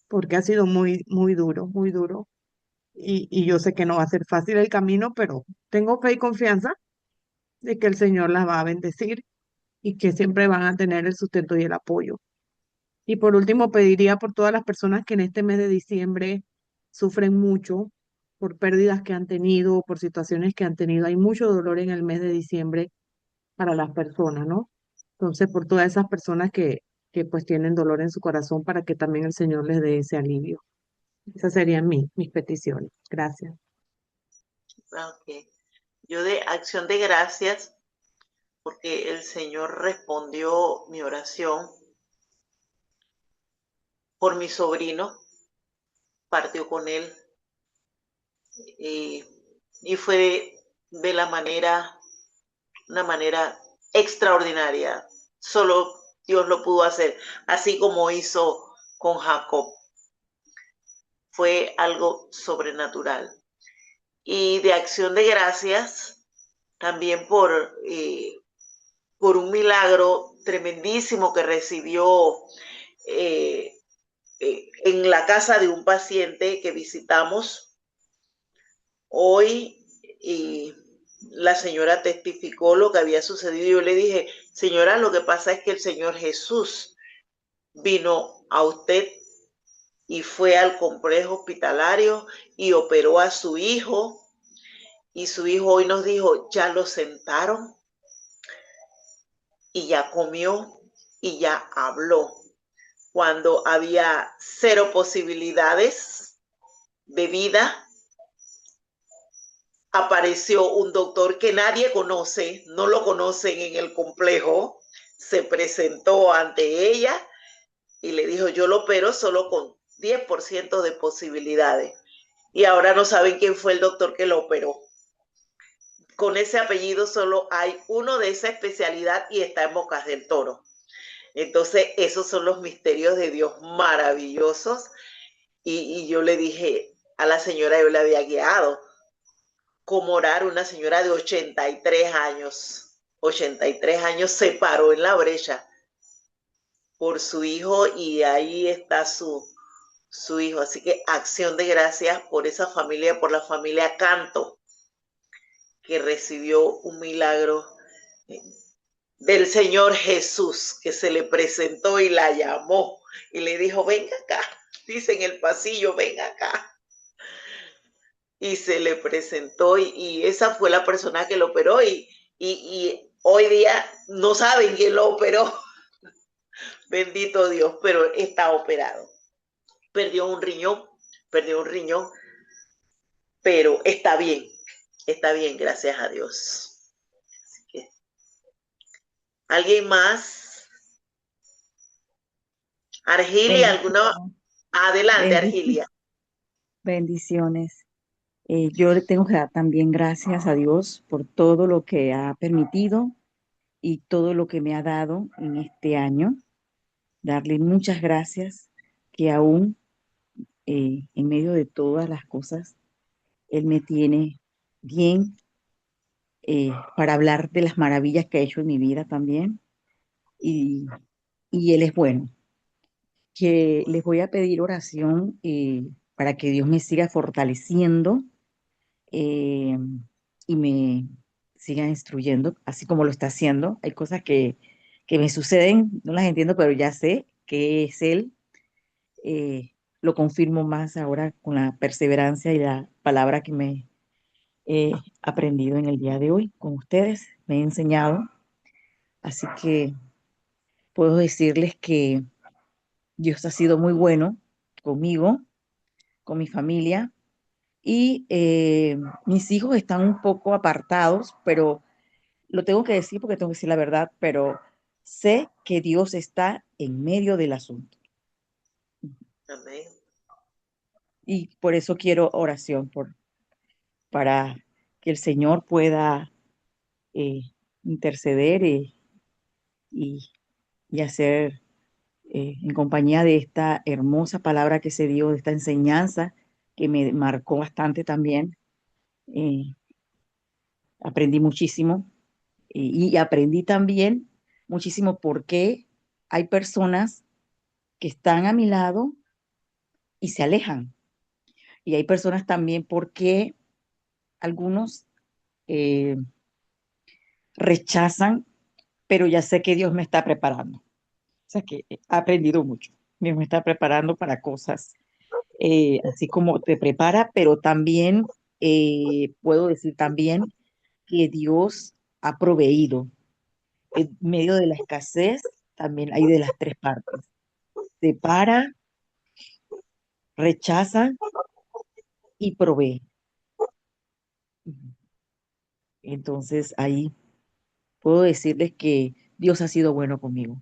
porque ha sido muy, muy duro, muy duro. Y yo sé que no va a ser fácil el camino, pero tengo fe y confianza de que el Señor las va a bendecir y que siempre van a tener el sustento y el apoyo. Y por último, pediría por todas las personas que en este mes de diciembre sufren mucho por pérdidas que han tenido, por situaciones que han tenido. Hay mucho dolor en el mes de diciembre para las personas, ¿no? Entonces, por todas esas personas que pues tienen dolor en su corazón, para que también el Señor les dé ese alivio. Esas serían mis peticiones. Gracias. Ok. Yo de acción de gracias, porque el Señor respondió mi oración por mi sobrino, partió con él y, y fue de la manera, una manera extraordinaria. Solo Dios lo pudo hacer, así como hizo con Jacob. Fue algo sobrenatural. Y de acción de gracias también por un milagro tremendísimo que recibió eh, en la casa de un paciente que visitamos hoy, y la señora testificó lo que había sucedido. Yo le dije, señora, lo que pasa es que el Señor Jesús vino a usted y fue al complejo hospitalario y operó a su hijo, y su hijo hoy nos dijo, ya lo sentaron y ya comió y ya habló, cuando había cero posibilidades de vida. Apareció un doctor que nadie conoce, no lo conocen en el complejo, se presentó ante ella y le dijo, yo lo opero solo con 10% de posibilidades. Y ahora no saben quién fue el doctor que lo operó. Con ese apellido solo hay uno de esa especialidad y está en Bocas del Toro. Entonces, esos son los misterios de Dios maravillosos. Y yo le dije a la señora, yo le había guiado cómo orar. Una señora de 83 años. 83 años se paró en la brecha por su hijo y ahí está su hijo. Así que acción de gracias por esa familia, por la familia Canto, que recibió un milagro del Señor Jesús, que se le presentó y la llamó y le dijo, venga acá, dice en el pasillo, venga acá. Y se le presentó y esa fue la persona que lo operó y hoy día no saben quién lo operó. Bendito Dios, pero está operado. Perdió un riñón, pero está bien, gracias a Dios. Así que, ¿alguien más? Argilia, ¿alguna? Bendiciones, Adelante, bendici- Argilia. bendiciones. Yo le tengo que dar también gracias a Dios por todo lo que ha permitido y todo lo que me ha dado en este año. Darle muchas gracias que aún en medio de todas las cosas, Él me tiene bien para hablar de las maravillas que ha hecho en mi vida también. Y, y Él es bueno. Que les voy a pedir oración para que Dios me siga fortaleciendo eh, y me siga instruyendo, así como lo está haciendo. Hay cosas que me suceden, no las entiendo, pero ya sé que es Él. Eh, lo confirmo más ahora con la perseverancia y la palabra que me he aprendido en el día de hoy con ustedes, me he enseñado. Así que puedo decirles que Dios ha sido muy bueno conmigo, con mi familia. Y mis hijos están un poco apartados, pero lo tengo que decir porque tengo que decir la verdad, pero sé que Dios está en medio del asunto. Amén. Y por eso quiero oración para que el Señor pueda eh, interceder y, y hacer en compañía de esta hermosa palabra que se dio, de esta enseñanza que me marcó bastante también. Eh, Aprendí muchísimo y aprendí también muchísimo porque hay personas que están a mi lado y se alejan. Y hay personas también porque algunos eh, rechazan, pero ya sé que Dios me está preparando. O sea que he aprendido mucho. Dios me está preparando para cosas, así como te prepara, pero también puedo decir también que Dios ha proveído. En medio de la escasez, también hay de las tres partes. Separa, rechaza y provee. Entonces ahí puedo decirles que Dios ha sido bueno conmigo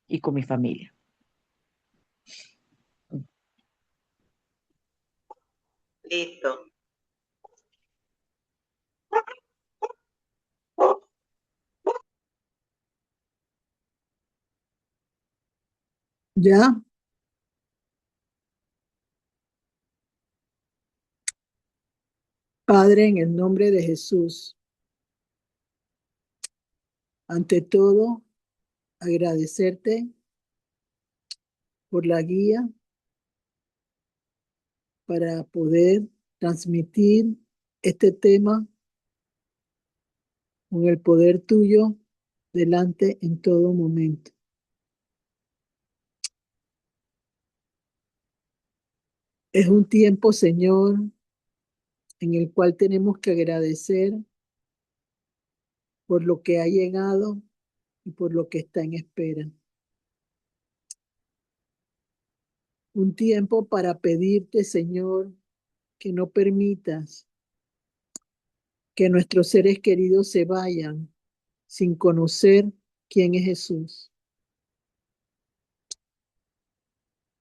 y con mi familia. Listo. ¿Ya? Padre, en el nombre de Jesús, ante todo, agradecerte por la guía para poder transmitir este tema con el poder tuyo delante en todo momento. Es un tiempo, Señor, en el cual tenemos que agradecer por lo que ha llegado y por lo que está en espera. Un tiempo para pedirte, Señor, que no permitas que nuestros seres queridos se vayan sin conocer quién es Jesús.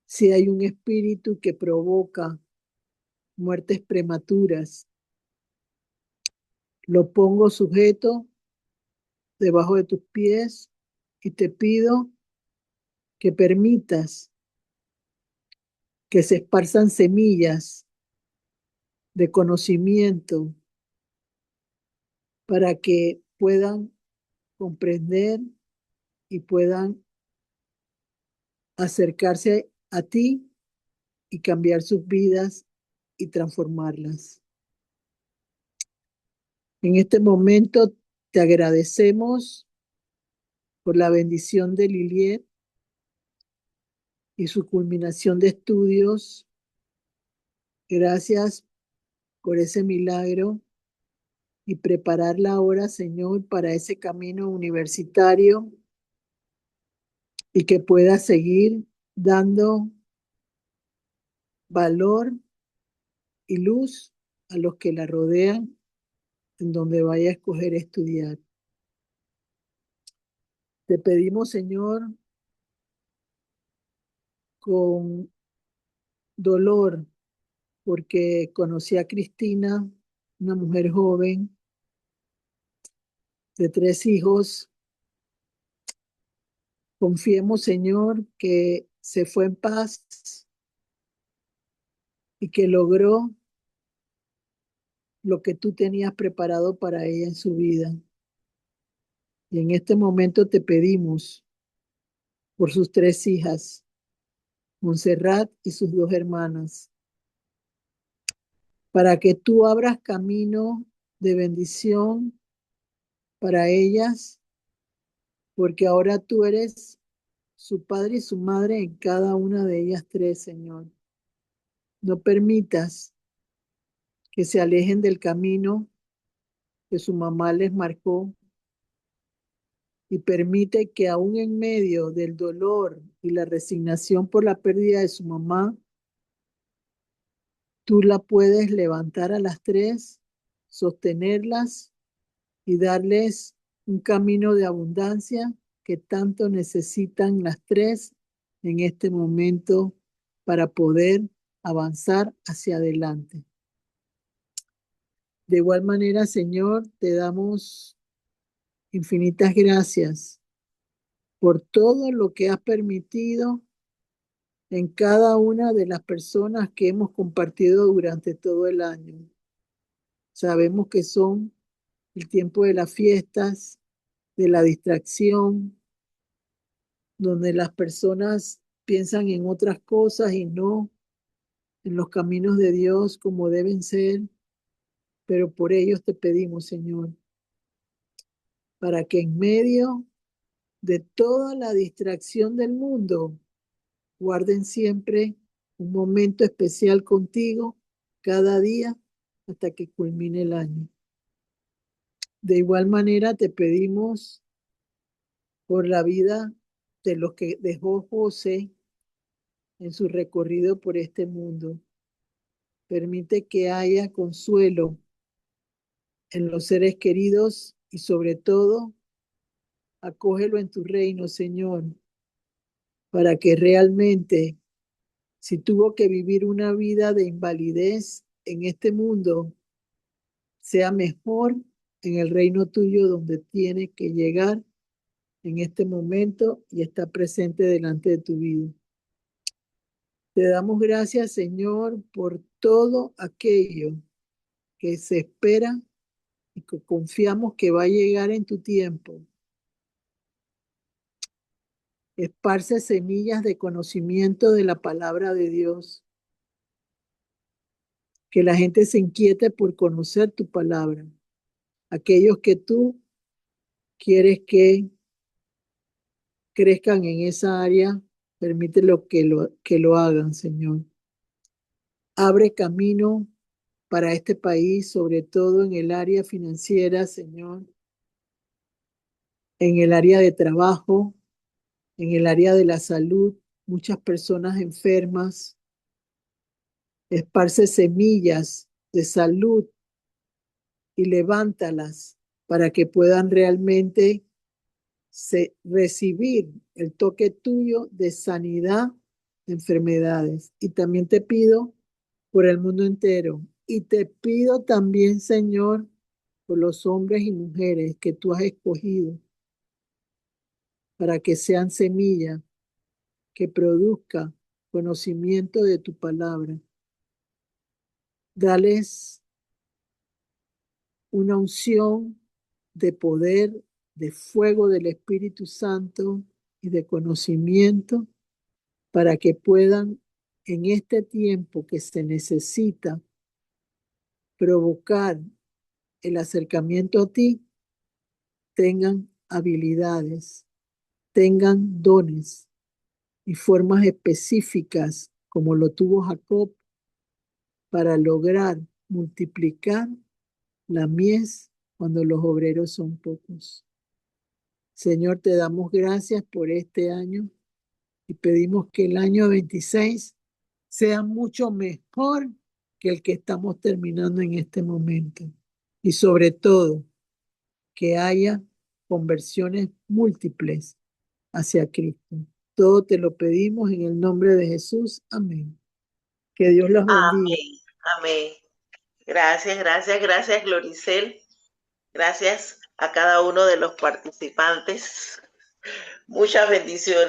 Si hay un espíritu que provoca muertes prematuras, lo pongo sujeto debajo de tus pies y te pido que permitas que se esparzan semillas de conocimiento para que puedan comprender y puedan acercarse a ti y cambiar sus vidas y transformarlas. En este momento te agradecemos por la bendición de Liliet y su culminación de estudios. Gracias por ese milagro y prepararla ahora, Señor, para ese camino universitario y que pueda seguir dando valor y luz a los que la rodean en donde vaya a escoger estudiar. Te pedimos, Señor, con dolor, porque conocí a Cristina, una mujer joven de 3 hijos. Confiemos, Señor, que se fue en paz y que logró lo que tú tenías preparado para ella en su vida. Y en este momento te pedimos por sus 3 hijas, Montserrat y sus 2 hermanas, para que tú abras camino de bendición para ellas, porque ahora tú eres su padre y su madre en cada una de ellas 3, Señor. No permitas que se alejen del camino que su mamá les marcó y permite que aún en medio del dolor y la resignación por la pérdida de su mamá, tú la puedes levantar a las 3, sostenerlas y darles un camino de abundancia que tanto necesitan las 3 en este momento para poder avanzar hacia adelante. De igual manera, Señor, te damos infinitas gracias por todo lo que has permitido en cada una de las personas que hemos compartido durante todo el año. Sabemos que son el tiempo de las fiestas, de la distracción, donde las personas piensan en otras cosas y no en los caminos de Dios como deben ser, pero por ellos te pedimos, Señor, para que en medio de toda la distracción del mundo, guarden siempre un momento especial contigo cada día hasta que culmine el año. De igual manera te pedimos por la vida de los que dejó José en su recorrido por este mundo. Permite que haya consuelo en los seres queridos y sobre todo acógelo en tu reino, Señor, para que realmente, si tuvo que vivir una vida de invalidez en este mundo, sea mejor en el reino tuyo donde tiene que llegar en este momento y está presente delante de tu vida. Te damos gracias, Señor, por todo aquello que se espera y que confiamos que va a llegar en tu tiempo. Esparce semillas de conocimiento de la palabra de Dios. Que la gente se inquiete por conocer tu palabra. Aquellos que tú quieres que crezcan en esa área, permítelo que lo hagan, Señor. Abre camino para este país, sobre todo en el área financiera, Señor, en el área de trabajo, en el área de la salud, muchas personas enfermas. Esparce semillas de salud y levántalas para que puedan realmente recibir el toque tuyo de sanidad de enfermedades. Y también te pido por el mundo entero. Y te pido también, Señor, por los hombres y mujeres que tú has escogido para que sean semilla que produzca conocimiento de tu palabra. Dales una unción de poder, de fuego del Espíritu Santo y de conocimiento para que puedan en este tiempo que se necesita provocar el acercamiento a ti, tengan habilidades, tengan dones y formas específicas como lo tuvo Jacob para lograr multiplicar la mies cuando los obreros son pocos. Señor, te damos gracias por este año y pedimos que el año 26 sea mucho mejor que el que estamos terminando en este momento. Y sobre todo, que haya conversiones múltiples hacia Cristo. Todo te lo pedimos en el nombre de Jesús. Amén. Que Dios los bendiga. Amén. Amén. Gracias, gracias, gracias, Gloricel. Gracias a cada uno de los participantes. Muchas bendiciones.